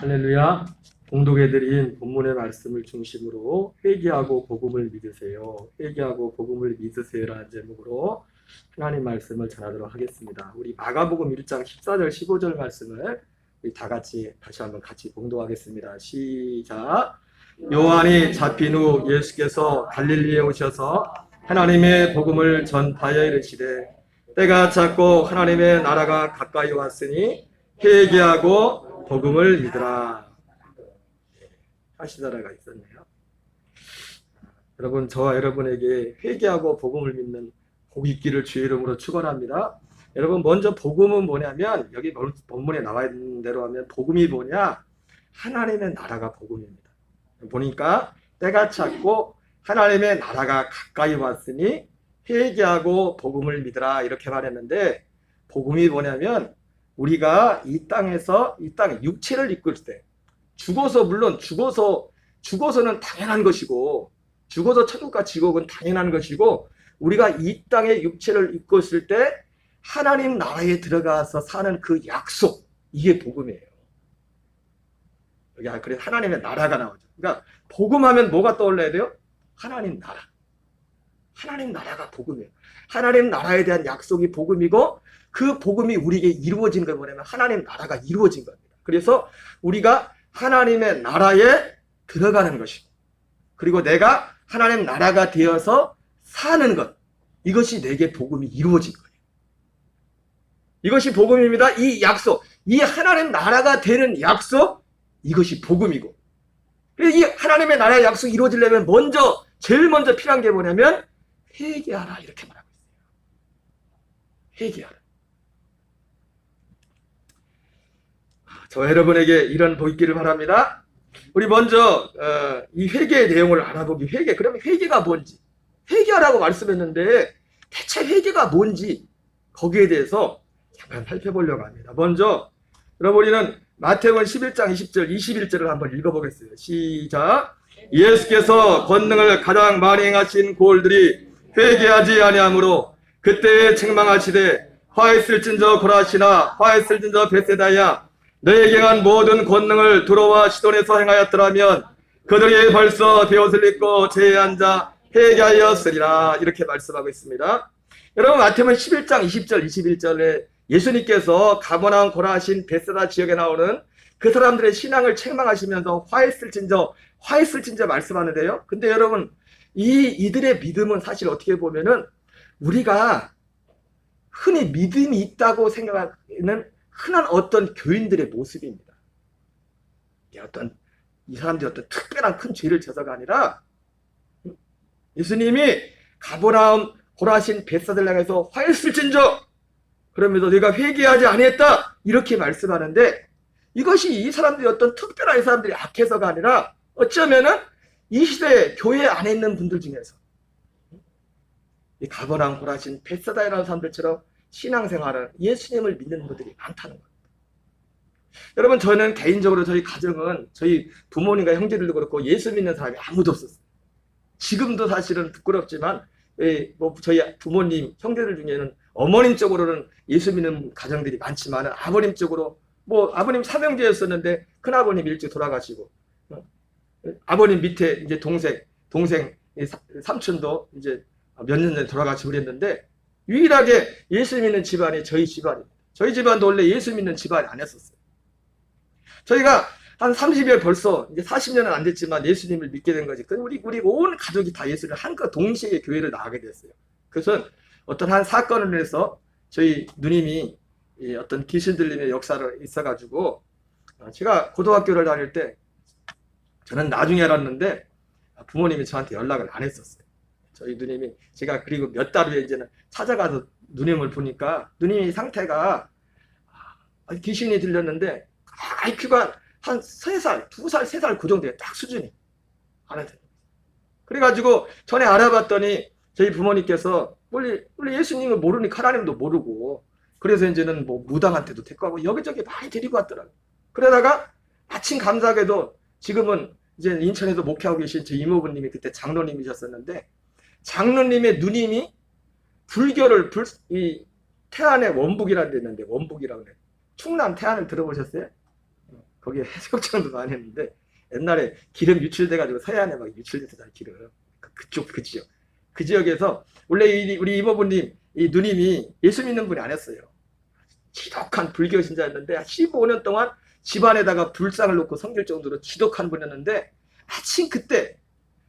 할렐루야. 봉독해 드린 본문의 말씀을 중심으로 회개하고 복음을 믿으세요. 회개하고 복음을 믿으세요라는 제목으로 하나님 말씀을 전하도록 하겠습니다. 우리 마가복음 1장 14절 15절 말씀을 우리 다 같이 다시 한번 같이 봉독하겠습니다. 시작. 요한이 잡힌 후 예수께서 갈릴리에 오셔서 하나님의 복음을 전파하여 이르시되 때가 찼고 하나님의 나라가 가까이 왔으니 회개하고 복음을 믿으라. 하시다라가 있었네요. 여러분, 저와 여러분에게 회개하고 복음을 믿는 복 있기를 주의 이름으로 축원합니다. 여러분, 먼저 복음은 뭐냐면 여기 본문에 나와 있는 대로 하면 복음이 뭐냐? 하나님의 나라가 복음입니다. 보니까 때가 찼고 하나님의 나라가 가까이 왔으니 회개하고 복음을 믿으라 이렇게 말했는데, 복음이 뭐냐면 우리가 이 땅에 육체를 입고 있을 때 물론 죽어서는 당연한 것이고, 죽어서 천국과 지옥은 당연한 것이고, 우리가 이 땅에 육체를 입고 있을 때 하나님 나라에 들어가서 사는 그 약속, 이게 복음이에요. 여기 그래서 하나님의 나라가 나오죠. 그러니까 복음하면 뭐가 떠올라야 돼요? 하나님 나라. 하나님 나라가 복음이에요. 하나님 나라에 대한 약속이 복음이고, 그 복음이 우리에게 이루어진 건 뭐냐면 하나님 나라가 이루어진 겁니다. 그래서 우리가 하나님의 나라에 들어가는 것이고, 그리고 내가 하나님 나라가 되어서 사는 것, 이것이 내게 복음이 이루어진 거예요. 이것이 복음입니다. 이 약속, 이 하나님 나라가 되는 약속, 이것이 복음이고, 그래서 이 하나님의 나라의 약속이 이루어지려면 제일 먼저 필요한 게 뭐냐면 회개하라, 이렇게 말하고 있어요. 회개하라. 저 여러분에게 이런 복 있기를 바랍니다. 우리 먼저 이 회개의 내용을 알아보기. 그러면 회개가 뭔지, 회개하라고 말씀했는데 대체 회개가 뭔지, 거기에 대해서 잠깐 살펴보려고 합니다. 먼저 여러분은 마태복음 11장 20절 21절을 한번 읽어보겠어요. 시작. 예수께서 권능을 가장 많이 행하신 고을들이 회개하지 아니하므로 그때에 책망하시되 화했을진저 고라시나 화했을진저 벳세다야, 너에게 한 모든 권능을 두로와 시돈에서 행하였더라면 그들이 벌써 베옷을 입고 제에 앉아 회개하였으리라, 이렇게 말씀하고 있습니다. 여러분, 마태복음 11장 20절 21절에 예수님께서 가버나움 고라신 벳세다 지역에 나오는 그 사람들의 신앙을 책망하시면서 화했을진저 말씀하는데요. 근데 여러분, 이들의 믿음은 사실 어떻게 보면은 우리가 흔히 믿음이 있다고 생각하는 흔한 어떤 교인들의 모습입니다. 이 사람들이 어떤 특별한 큰 죄를 져서가 아니라, 예수님이 가버나움 고라신 벳사다를 향해서 화했을진저, 그러면서 내가 회개하지 아니했다, 이렇게 말씀하는데, 이것이 이 사람들이 어떤 특별한 이 사람들이 악해서가 아니라 어쩌면은 이 시대에 교회 안에 있는 분들 중에서 이 가버나움 고라신 벳사다라는 사람들처럼 신앙생활을, 예수님을 믿는 분들이 많다는 겁니다. 여러분, 저는 개인적으로 저희 가정은 저희 부모님과 형제들도 그렇고 예수 믿는 사람이 아무도 없었어요. 지금도 사실은 부끄럽지만 저희 부모님 형제들 중에는 어머님 쪽으로는 예수 믿는 가정들이 많지만 아버님 쪽으로 아버님 삼형제였었는데 큰아버님 일찍 돌아가시고, 아버님 밑에 이제 동생 삼촌도 이제 몇 년 전에 돌아가시고 그랬는데, 유일하게 예수 믿는 집안이 저희 집안입니다. 저희 집안도 원래 예수 믿는 집안이 아니었었어요. 저희가 한 30여 벌써 이제 40년은 안 됐지만 예수님을 믿게 된 거지. 우리 온 가족이 다 예수를 한껏 동시에 교회를 나가게 됐어요. 그래서 어떤 한 사건을 해서 저희 누님이 어떤 귀신 들림의 역사를 있어가지고, 제가 고등학교를 다닐 때 저는 나중에 알았는데 부모님이 저한테 연락을 안 했었어요. 저희 누님이, 제가 그리고 몇 달 후에 이제는 찾아가서 누님을 보니까 누님이 상태가 귀신이 들렸는데 IQ가 한 3살, 2살, 3살 그 정도예요. 딱 수준이. 그래가지고 전에 알아봤더니 저희 부모님께서 원래 예수님을 모르니까 하나님도 모르고, 그래서 이제는 무당한테도 데리고 가고 여기저기 많이 데리고 왔더라고요. 그러다가 마침 감사하게도 지금은 이제 인천에서 목회하고 계신 제 이모부님이 그때 장로님이셨었는데, 장로님의 누님이 불교를 태안에 원북이라는 데 있는데, 원북이라고 그래요. 충남 태안을 들어보셨어요? 거기에 해수욕장도 많이 했는데 옛날에 기름 유출돼가지고 서해안에 막 유출됐잖아요. 기름. 그 지역. 그 지역에서 원래 우리 이모부님 이 누님이 예수 믿는 분이 아니었어요. 지독한 불교 신자였는데 15년 동안 집안에다가 불상을 놓고 섬길 정도로 지독한 분이었는데 마침 그때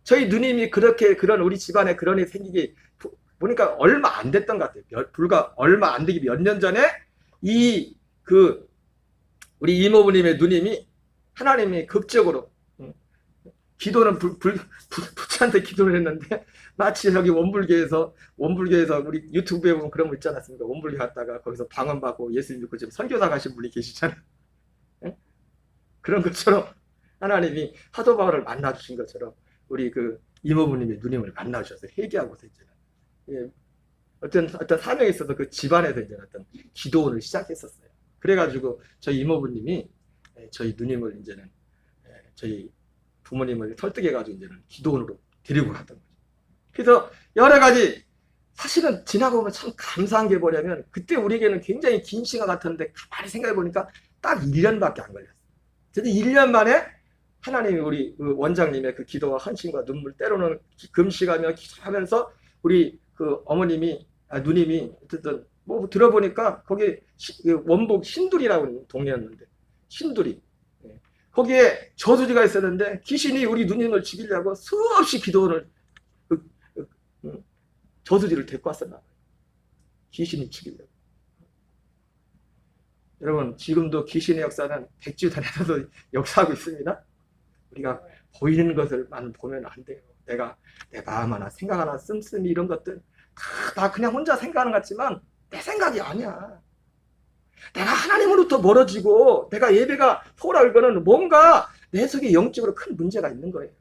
저희 누님이 그렇게 그런 우리 집안에 그런 일이 생기기 보니까 얼마 안 됐던 것 같아요. 불과 얼마 안 되기 몇 년 전에 우리 이모부님의 누님이 하나님이 극적으로 기도는 부처한테 기도를 했는데 마치 여기 원불교에서 우리 유튜브에 보면 그런 거 있지 않았습니까? 원불교 갔다가 거기서 방언받고 예수 믿고 지금 선교사 가신 분이 계시잖아요. 예? 그런 것처럼 하나님이 사도바울을 만나주신 것처럼 우리 그 이모부님의 누님을 만나주셔서 회개하고서 이제는 예, 어떤 사명이 있어서 그 집안에서 이제 어떤 기도원을 시작했었어요. 그래가지고 저희 이모부님이 저희 누님을 이제는 저희 부모님을 설득해가지고 이제는 기도원으로 데리고 갔던 거죠. 그래서 여러 가지 사실은 지나고 보면 참 감사한 게 뭐냐면 그때 우리에게는 굉장히 긴 시간 같았는데 가만히 생각해 보니까 딱 1년밖에 안 걸렸어요. 근데 1년 만에 하나님이 우리 그 원장님의 그 기도와 헌신과 눈물 때로는 금식하며 기도하면서 우리 그 누님이 어쨌든 뭐 들어보니까 거기 원북 신두리라고 동네였는데 신두리 거기에 저수지가 있었는데 귀신이 우리 누님을 죽이려고 수없이 기도원을 저수지를 데리고 왔었나 봐요. 귀신이 죽이려고. 여러분 지금도 귀신의 역사는 백지단에서도 역사하고 있습니다. 우리가 보이는 것을만 보면 안 돼요. 내 마음 하나 생각 하나 씀씀이 이런 것들 다 그냥 혼자 생각하는 것 같지만 내 생각이 아니야. 내가 하나님으로부터 멀어지고 내가 예배가 소홀할 거는 뭔가 내 속에 영적으로 큰 문제가 있는 거예요.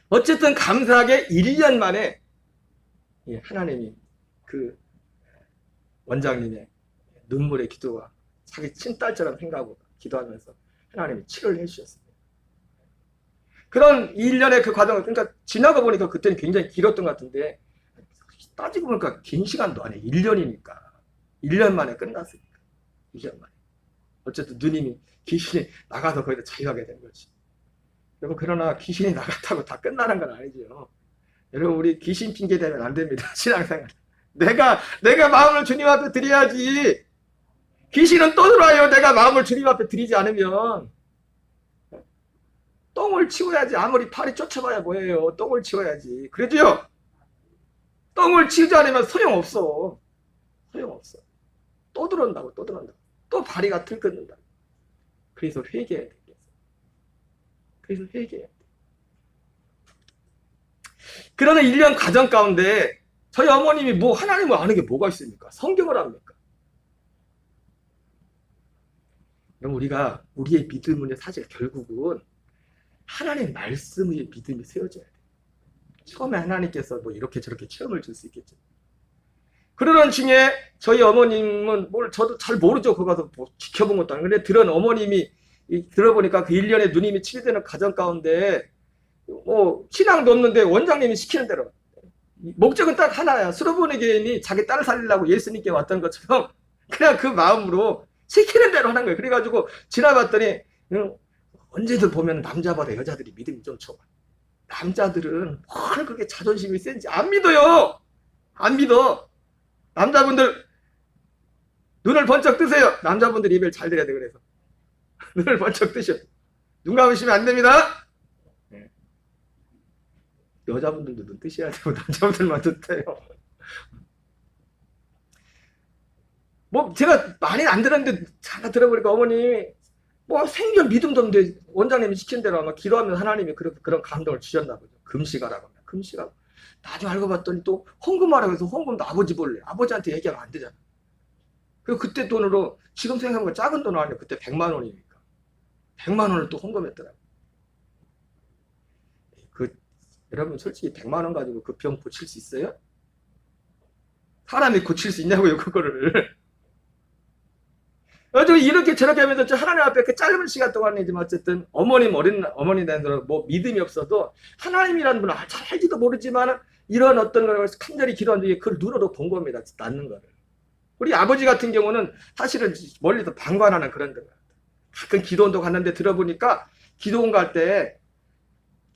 어쨌든 감사하게 1년 만에 하나님이 그 원장님의 눈물의 기도와 자기 친딸처럼 생각하고 기도하면서 하나님이 치료를 해주셨습니다. 그런 1년의 그 과정을 그러니까 지나가 보니까 그때는 굉장히 길었던 것 같은데 따지고 보니까 긴 시간도 아니에요. 1년이니까. 1년 만에 끝났으니까. 1년 만에. 어쨌든 누님이 귀신이 나가서 거기다 자유하게 된 거지. 여러분 그러나 귀신이 나갔다고 다 끝나는 건 아니죠. 여러분 우리 귀신 핑계 대면 안 됩니다. 신앙생활. 내가 마음을 주님 앞에 드려야지. 귀신은 또 들어와요. 내가 마음을 주님 앞에 드리지 않으면. 똥을 치워야지. 아무리 팔이 쫓아봐야 뭐예요. 똥을 치워야지. 그러죠? 똥을 치우지 않으면 소용없어. 소용없어. 또 들어온다고. 또 발이가 들끓는다. 그래서 회개해야 돼. 그래서 회개해야 돼. 그러나 1년 과정 가운데 저희 어머님이 뭐 하나님을 아는 게 뭐가 있습니까? 성경을 압니까? 그럼 우리의 믿음은 사실 결국은 하나님 말씀의 믿음이 세워져야 돼. 처음에 하나님께서 뭐 이렇게 저렇게 체험을 줄 수 있겠죠. 그러는 중에 저희 어머님은 저도 잘 모르죠. 그거 가서 뭐 지켜본 것도 아니고. 근데 들은 어머님이 들어보니까 그 1년에 누님이 치료되는 과정 가운데 뭐 신앙도 없는데 원장님이 시키는 대로 목적은 딱 하나야. 수로보니게인이 자기 딸을 살리려고 예수님께 왔던 것처럼 그냥 그 마음으로 시키는 대로 하는 거예요. 그래가지고 지나봤더니 언제든 보면 남자보다 여자들이 믿음이 좀 좋아. 남자들은 뭘 그렇게 자존심이 센지 안 믿어요. 안 믿어. 남자분들 눈을 번쩍 뜨세요. 남자분들 예배를 잘 드려야 돼. 그래서 눈을 번쩍 뜨셔. 눈 감으시면 안 됩니다. 네. 여자분들도 눈 뜨셔야 되고 남자분들만 눈 떠요. 뭐 제가 많이 안 들었는데 잠깐 들어보니까 어머님이 뭐 생전 믿음도 없는데 원장님이 시킨 대로 아마 기도하면 하나님이 그런 감동을 주셨나 보죠. 금식하라고. 금식하고. 나중에 알고 봤더니 또 헌금하라고 해서 헌금도 아버지 볼래. 아버지한테 얘기하면 안 되잖아. 그리고 그때 돈으로 지금 생각하면 작은 돈 아니에요. 그때 100만 원이니까. 100만 원을 또 헌금했더라고. 여러분 솔직히 100만 원 가지고 그 병 고칠 수 있어요? 사람이 고칠 수 있냐고요, 그거를. 이렇게 저렇게 하면서 하나님 앞에 그 짧은 시간 동안이지만 어쨌든 어머니들은 뭐 믿음이 없어도 하나님이라는 분을 잘 알지도 모르지만 이런 어떤 걸 간절히 기도한 뒤에 그걸 눈으로 본 겁니다. 낫는 거를. 우리 아버지 같은 경우는 사실은 멀리서 방관하는 그런 데가 가끔 기도원도 갔는데 들어보니까 기도원 갈 때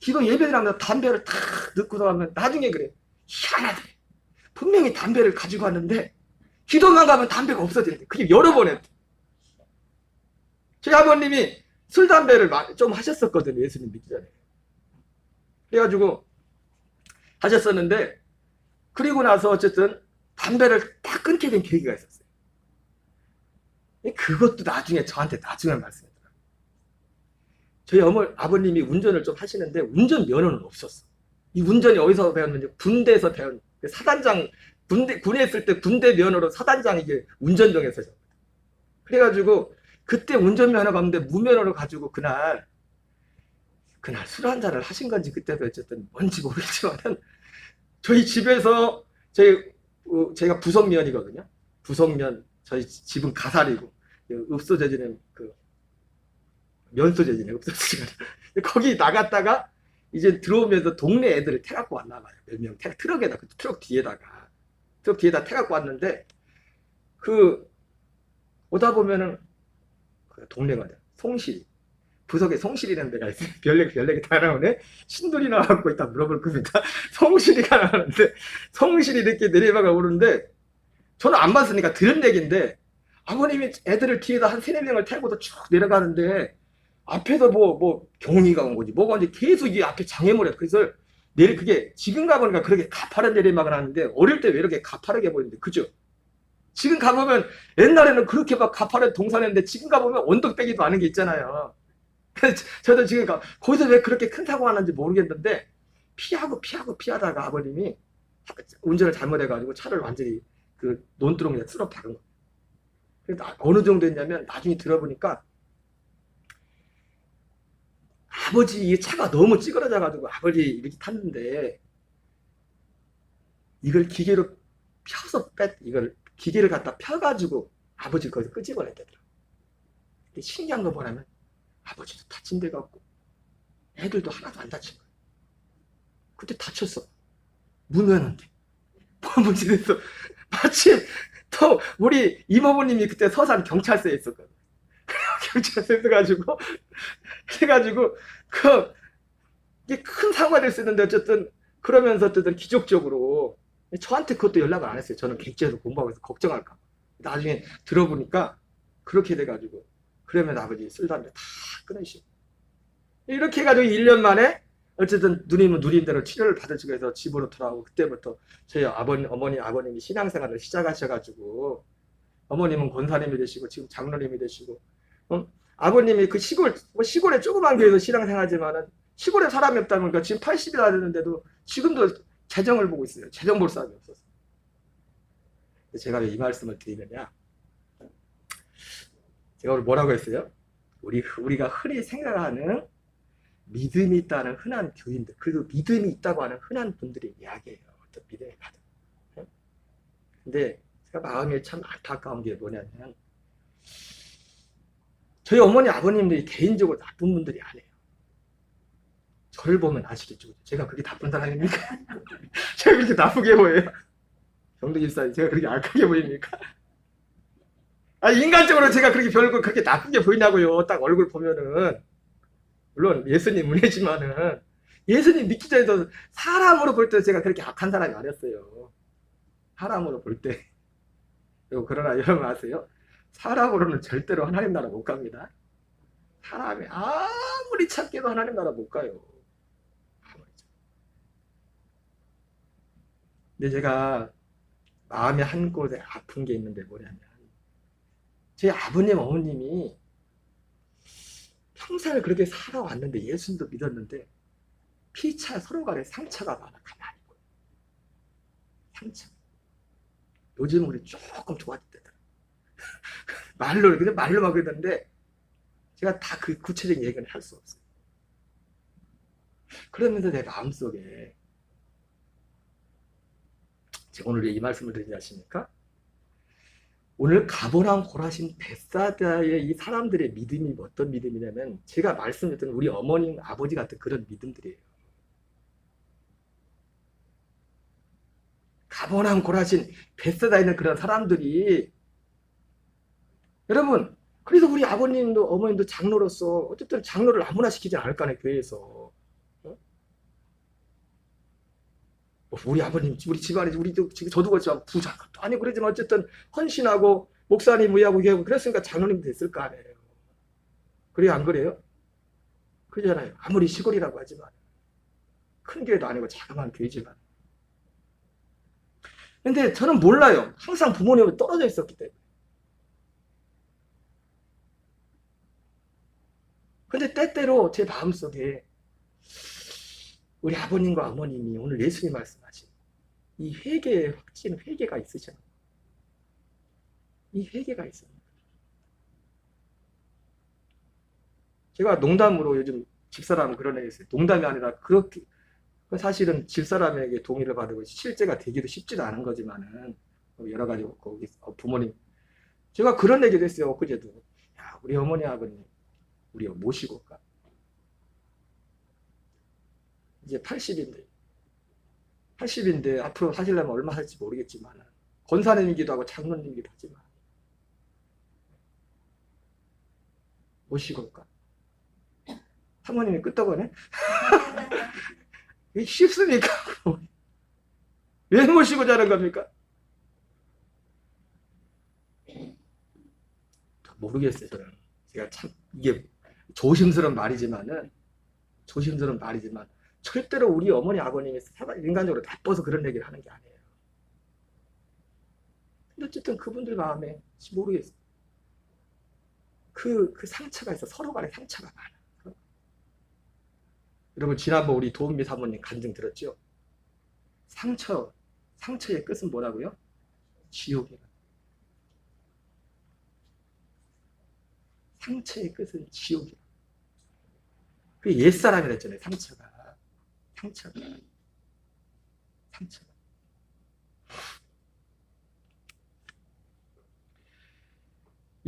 기도 예배를 하면서 담배를 탁 넣고 가면 나중에 그래. 희한하대. 분명히 담배를 가지고 왔는데 기도만 가면 담배가 없어진대. 그게 여러 번 했대. 저희 아버님이 술, 담배를 좀 하셨었거든요. 예수님 믿기 전에. 그래가지고 하셨었는데 그리고 나서 어쨌든 담배를 딱 끊게 된 계기가 있었어요. 그것도 나중에 저한테 나중에 말씀했더라고요. 저희 아버님이 운전을 좀 하시는데 운전면허는 없었어. 이 운전이 어디서 배웠는지 군대에서 배운 사단장 군에 있을 때 군대 면허로 사단장 이게 운전정에서 그래가지고 그때 운전면허가 없는데 무면허로 가지고 그날 술 한잔을 하신 건지 그때도 어쨌든 뭔지 모르겠지만은 저희 집에서 제가 부석면이거든요. 부석면 저희 집은 가살이고 읍소재지는 그 면소재지네. 읍소재지가 거기 나갔다가 이제 들어오면서 동네 애들을 태갖고 왔나 봐요. 몇 명 트럭에다 트럭 뒤에다 태갖고 왔는데 오다 보면은 그 동네가 송실 부석에 송실이라는 데가 있어요. 별내기 다 나오네. 신돌이 나와갖고 있다 물어볼 겁니다. 송실이가 나오는데 송실이 이렇게 내리막을 오르는데 저는 안 봤으니까 들은 얘기인데 아버님이 애들을 뒤에다 한 3-4명을 태고도 쭉 내려가는데 앞에서 뭐 경위가 온 거지 뭐가 온지 계속 이 앞에 장애물에 그래서 그게 지금 가보니까 그렇게 가파른 내리막을 하는데 어릴 때 왜 이렇게 가파르게 보이는데 그죠? 지금 가보면 옛날에는 그렇게 막 가파른 동산했는데 지금 가보면 언덕배기도 아는 게 있잖아요. 그래서 저도 지금 거기서 왜 그렇게 큰 사고가 났는지 모르겠는데 피하다가 아버님이 운전을 잘못해가지고 차를 완전히 그 논두렁에 쓸어 박은 거예요. 그래서 어느 정도 했냐면 나중에 들어보니까 아버지 이 차가 너무 찌그러져가지고 아버지 이렇게 탔는데 이걸 기계로 펴서 이걸 기계를 갖다 펴가지고 아버지를 거기서 끄집어냈다더라고요. 근데 신기한 거 뭐냐면 아버지도 다친 데가 없고 애들도 하나도 안 다친 거예요. 그때 다쳤어. 무면허인데. 뭐지래서 마침 또 우리 이모부님이 그때 서산 경찰서에 있었거든. 경찰서에 있어가지고 그래가지고 이게 큰 사고가 될 수 있는데 어쨌든 그러면서 어쨌든 기적적으로 저한테 그것도 연락을 안 했어요. 저는 객지에서 공부하고 있어서 걱정할까 봐. 나중에 들어보니까 그렇게 돼가지고 그러면 아버지 술 담배 다 끊으시고 이렇게 해가지고 1년 만에 어쨌든 누님은 누님대로 치료를 받으시고 해서 집으로 돌아오고 그때부터 저희 어머니 아버님이 신앙생활을 시작하셔가지고 어머님은 권사님이 되시고 지금 장로님이 되시고 아버님이 그 시골에 조그만 교회에서 신앙생활하지만은 시골에 사람이 없다 보니까 지금 80이나 됐는데도 지금도 재정을 보고 있어요. 재정 볼 사람이 없어서. 제가 왜 이 말씀을 드리느냐? 제가 오늘 뭐라고 했어요? 우리가 흔히 생각하는 믿음이 있다는 흔한 교인들, 그래도 믿음이 있다고 하는 흔한 분들의 이야기예요. 어떤 믿음의 가정. 근데 제가 마음이 참 안타까운 게 뭐냐면 저희 어머니 아버님들이 개인적으로 나쁜 분들이 아니에요. 저를 보면 아시겠죠? 제가 그렇게 나쁜 사람입니까? 제가 그렇게 나쁘게 보여요? 경도 집사님, 제가 그렇게 악하게 보입니까? 인간적으로 제가 그렇게 나쁘게 보이냐고요. 딱 얼굴 보면은. 물론 예수님 은혜지만은 예수님 믿기 전에도 사람으로 볼 때 제가 그렇게 악한 사람이 아니었어요. 사람으로 볼 때. 그러나 여러분 아세요? 사람으로는 절대로 하나님 나라 못 갑니다. 사람이 아무리 찾게도 하나님 나라 못 가요. 근데 제가 마음에 한 곳에 아픈 게 있는데 뭐냐면 제 아버님 어머님이 평생을 그렇게 살아왔는데 예수님도 믿었는데 피차 서로 간에 상처가 많아. 가만히 있고 상처. 요즘 우리 조금 좋아졌대요. 그냥 말로만 그랬는데 제가 다 그 구체적인 얘기는 할 수 없어요. 그러면서 내 마음속에 제가 오늘 왜 이 말씀을 드리지 않습니까? 오늘 가보랑 고라신 벳사다의 이 사람들의 믿음이 어떤 믿음이냐면 제가 말씀드렸던 우리 어머님, 아버지 같은 그런 믿음들이에요. 가보남 고라신 베세다에 있는 그런 사람들이, 여러분, 그래서 우리 아버님도 어머님도 장로로서 어쨌든 장로를 아무나 시키지 않을 거 아니에요, 교회에서. 어? 우리 아버님, 우리 집안에, 우리도 지금 저도 그렇지만 부자도 아니고 그러지만 어쨌든 헌신하고 목사님 위하고 위하고 그랬으니까 장로님 됐을 거 아니에요. 그래요, 안 그래요? 그러잖아요. 아무리 시골이라고 하지만 큰 교회도 아니고 자그마한 교회지만. 근데 저는 몰라요. 항상 부모님은 떨어져 있었기 때문에. 근데 때때로 제 마음속에 우리 아버님과 어머님이 오늘 예수님 말씀하신 이 회개의 확신, 회개가 있으셔. 이 회개가 있어요. 제가 농담으로 요즘 집사람 그런 애 있어요. 농담이 아니라 그렇게, 사실은 집사람에게 동의를 받고 실제가 되기도 쉽지도 않은 거지만은 여러 가지 거기 부모님, 제가 그런 얘기도 했어요. 엊그제도. 야, 우리 어머니 아버님 우리 모시고 올까? 이제 80인데 앞으로 사시려면 얼마 살지 모르겠지만 권사님이기도 하고 장로님이기도 하지만 모시고 올까? 사모님이 끄떡하네? 이게 쉽습니까? 왜 모시고 자는 겁니까? 모르겠어요, 저는. 제가 참, 이게 조심스러운 말이지만 절대로 우리 어머니 아버님이 인간적으로 나빠서 그런 얘기를 하는 게 아니에요. 근데 어쨌든 그분들 마음에 모르겠어요. 그 상처가 있어. 서로 간에 상처가 많아. 여러분, 지난번 우리 도은미 사모님 간증 들었죠? 상처의 끝은 뭐라고요? 지옥이라. 상처의 끝은 지옥이라. 그게 옛사람이라 했잖아요. 상처가.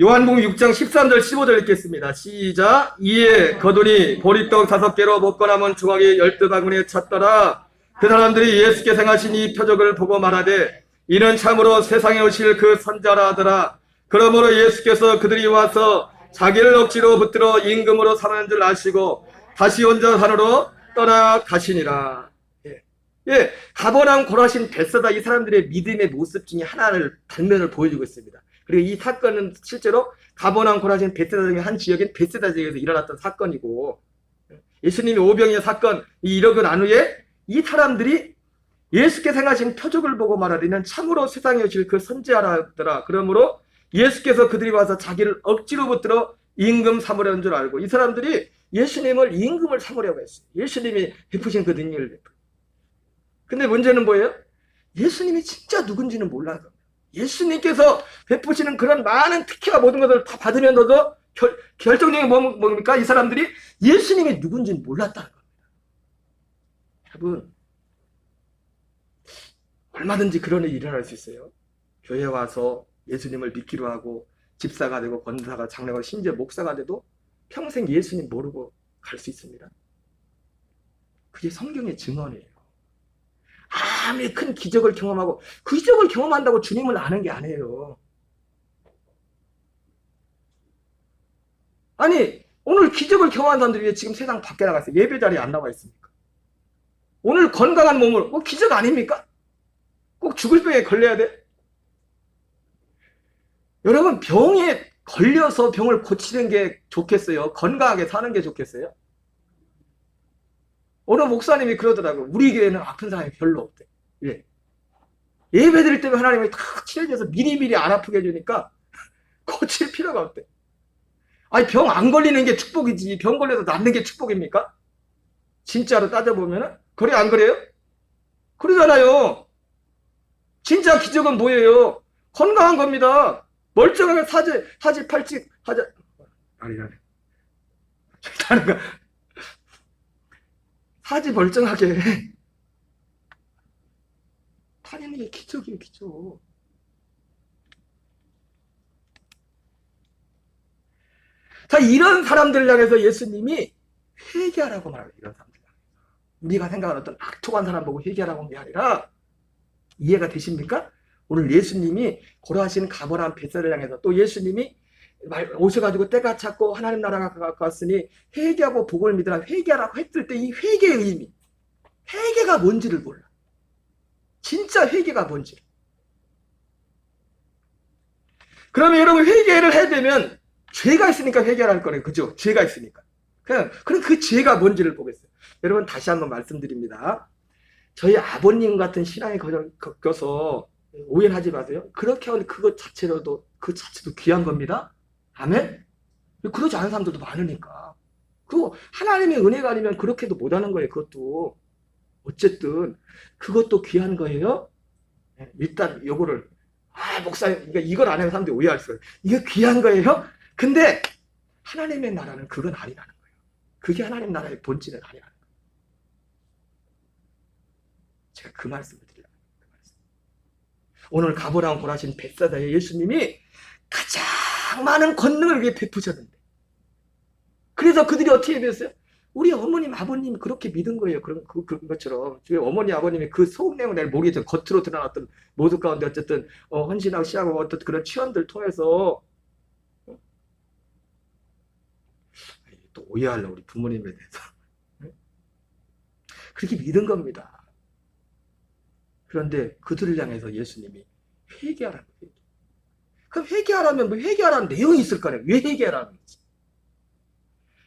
요한복음 6장 13절 15절 읽겠습니다. 시작. 이에 거두니 보리떡 5개로 먹고 남은 조각이 12바구니에 찼더라. 그 사람들이 예수께서 행하신 이 표적을 보고 말하되 이는 참으로 세상에 오실 그 선자라 하더라. 그러므로 예수께서 그들이 와서 자기를 억지로 붙들어 임금으로 삼는 줄 아시고 다시 혼자 산으로 떠나가시니라. 예, 가버나움 고라신 베세다, 이 사람들의 믿음의 모습 중에 하나를 단면을 보여주고 있습니다. 그리고 이 사건은 실제로 가버나움 고라신 베세다 중에 한 지역인 베세다 지역에서 일어났던 사건이고, 예수님이 오병이어 사건이 일어나고 난 후에 이 사람들이 예수께서 행하신 표적을 보고 말하리는 참으로 세상에 오실 그 선지자라더라. 그러므로 예수께서 그들이 와서 자기를 억지로 붙들어 임금 삼으려는 줄 알고, 이 사람들이 예수님을 임금을 삼으려고 했어요. 예수님이 베푸신 그 능력을 베푸. 근데 문제는 뭐예요? 예수님이 진짜 누군지는 몰라요. 예수님께서 베푸시는 그런 많은 특혜와 모든 것을 다 받으면서도 결정적인 뭡니까? 이 사람들이 예수님이 누군지는 몰랐다는 겁니다. 여러분, 얼마든지 그런 일이 일어날 수 있어요. 교회 와서 예수님을 믿기로 하고 집사가 되고 권사가 장로가 심지어 목사가 돼도 평생 예수님 모르고 갈 수 있습니다. 그게 성경의 증언이에요. 아무리 큰 기적을 경험하고, 그 기적을 경험한다고 주님을 아는 게 아니에요. 아니, 오늘 기적을 경험한 사람들이 왜 지금 세상 밖에 나가 있어요? 예배 자리에 안 나와 있습니까? 오늘 건강한 몸을, 기적 아닙니까? 꼭 죽을 병에 걸려야 돼? 여러분, 병에 걸려서 병을 고치는 게 좋겠어요? 건강하게 사는 게 좋겠어요? 어느 목사님이 그러더라고요. 우리 교회는 아픈 사람이 별로 없대. 예. 예배 드릴 때면 하나님이 탁 치료해줘서 미리미리 안 아프게 해주니까 고칠 필요가 없대. 아니, 병 안 걸리는 게 축복이지, 병 걸려서 낫는 게 축복입니까? 진짜로 따져보면은? 그래, 안 그래요? 그러잖아요. 진짜 기적은 뭐예요? 건강한 겁니다. 멀쩡하게 사지, 팔찌, 하자. 아니라네. 사지 멀쩡하게 다니는 게 기적이에요, 기적. 자, 이런 사람들을 향해서 예수님이 회개하라고 말해요. 이런 사람들. 우리가 생각하는 어떤 악독한 사람 보고 회개하라고 하는 게 아니라 이해가 되십니까? 오늘 예수님이 고라신 가버나움 벳사다를 향해서 또 예수님이 오셔가지고 때가 찼고 하나님 나라가 가까웠으니 회개하고 복음을 믿으라 회개하라고 했을 때 이 회개의 의미, 회개가 뭔지를 몰라. 진짜 회개가 뭔지. 그러면 여러분 회개를 해야 되면 죄가 있으니까 회개를 할 거예요. 그죠? 죄가 있으니까. 그럼 그 죄가 뭔지를 보겠어요. 여러분 다시 한번 말씀드립니다. 저희 아버님 같은 신앙에 겪어서 오해하지 마세요. 그렇게 하면 그것 자체로도 그 자체도 귀한 겁니다. 아멘? 그러지 않은 사람들도 많으니까. 그거 하나님의 은혜가 아니면 그렇게도 못하는 거예요. 그것도. 어쨌든 그것도 귀한 거예요. 일단 요거를 목사님 그러니까 이걸 안 하는 사람들이 오해할 수 있어요. 이거 귀한 거예요. 근데 하나님의 나라는 그건 아니라는 거예요. 그게 하나님 나라의 본질은 아니라는 거예요. 제가 그 말씀을 드리려고 합니다. 그 말씀. 오늘 가버나움 고라신 벳사다에 예수님이 가장 많은 권능을 위해 베푸셨는데 그래서 그들이 어떻게 배웠어요? 우리 어머님, 아버님 그렇게 믿은 거예요. 그런 것처럼. 저희 어머니, 아버님이 그 속내용을 내가 모르겠지만 겉으로 드러났던 모습 가운데 어쨌든 헌신하고 시하고 어떤 그런 체험들 통해서 또 오해하려고 우리 부모님에 대해서 그렇게 믿은 겁니다. 그런데 그들을 향해서 예수님이 회개하라는 거예요. 그럼 회개하라면 뭐 회개하라는 내용이 있을 거아니에요. 왜 회개하라는 거지?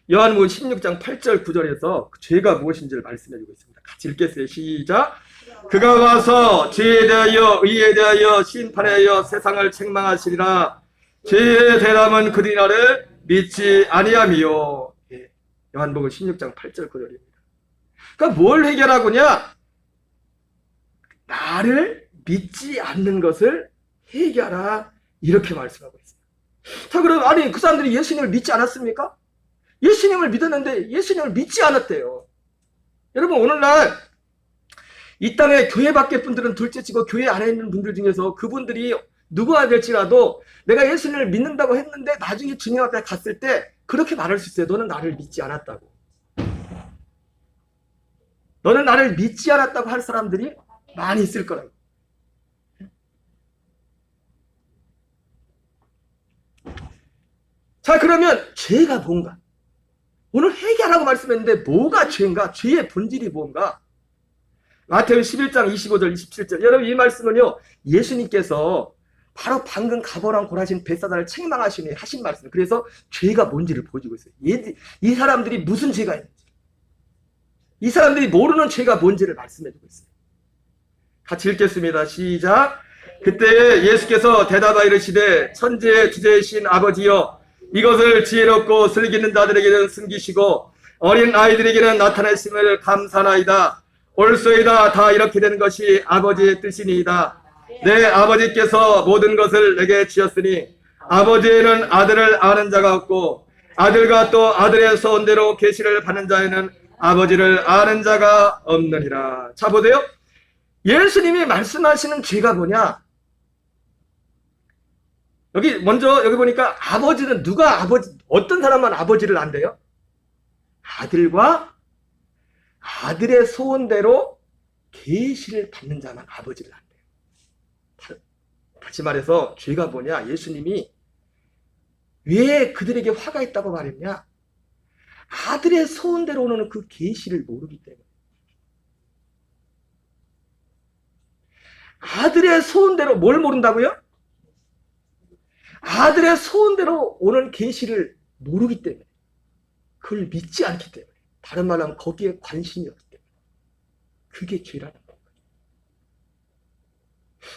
요한복음 16장 8절 9절에서 죄가 무엇인지를 말씀해주고 있습니다. 같이 읽겠어요. 시작. 그가 와서 죄에 대하여 의에 대하여 심판에 대하여 세상을 책망하시리라. 죄의 대람은 그들이 나를 믿지 아니하미요. 요한복음 16장 8절 9절입니다. 그러니까 뭘 해결하고냐? 나를 믿지 않는 것을 해결하라. 이렇게 말씀하고 있습니다. 자, 그럼 아니 그 사람들이 예수님을 믿지 않았습니까? 예수님을 믿었는데 예수님을 믿지 않았대요. 여러분 오늘날 이 땅에 교회 밖의 분들은 둘째치고 교회 안에 있는 분들 중에서 그분들이 누구가 될지라도 내가 예수님을 믿는다고 했는데 나중에 주님 앞에 갔을 때 그렇게 말할 수 있어요. 너는 나를 믿지 않았다고. 너는 나를 믿지 않았다고 할 사람들이 많이 있을 거라고. 자, 그러면 죄가 뭔가? 오늘 회개하라고 말씀했는데 뭐가 죄인가? 죄의 본질이 뭔가? 마태복음 11장 25절 27절. 여러분 이 말씀은요. 예수님께서 바로 방금 가버나움 고라신 벳사다를 책망하시니 하신 말씀. 그래서 죄가 뭔지를 보여주고 있어요. 이 사람들이 무슨 죄가 있는지. 이 사람들이 모르는 죄가 뭔지를 말씀해주고 있어요. 같이 읽겠습니다. 시작. 그때 예수께서 대답하여 이르시되 천지의 주제이신 아버지여 이것을 지혜롭고 슬기는 자들에게는 숨기시고 어린 아이들에게는 나타내심을 감사나이다. 옳소이다. 다 이렇게 되는 것이 아버지의 뜻이니이다. 내 아버지께서 모든 것을 내게 주셨으니 아버지에는 아들을 아는 자가 없고 아들과 또 아들의 소원대로 계시를 받는 자에는 아버지를 아는 자가 없느니라. 자 보세요. 예수님이 말씀하시는 죄가 뭐냐? 여기 먼저 여기 보니까 아버지는 누가 어떤 사람만 아버지를 안대요? 아들과 아들의 소원대로 계시를 받는 자만 아버지를 안대요. 다시 말해서 죄가 뭐냐? 예수님이 왜 그들에게 화가 있다고 말했냐? 아들의 소원대로 오는 그 계시를 모르기 때문에. 아들의 소원대로 뭘 모른다고요? 아들의 소원대로 오는 계시를 모르기 때문에. 그걸 믿지 않기 때문에. 다른 말로 하면 거기에 관심이 없기 때문에. 그게 죄라는 거예요.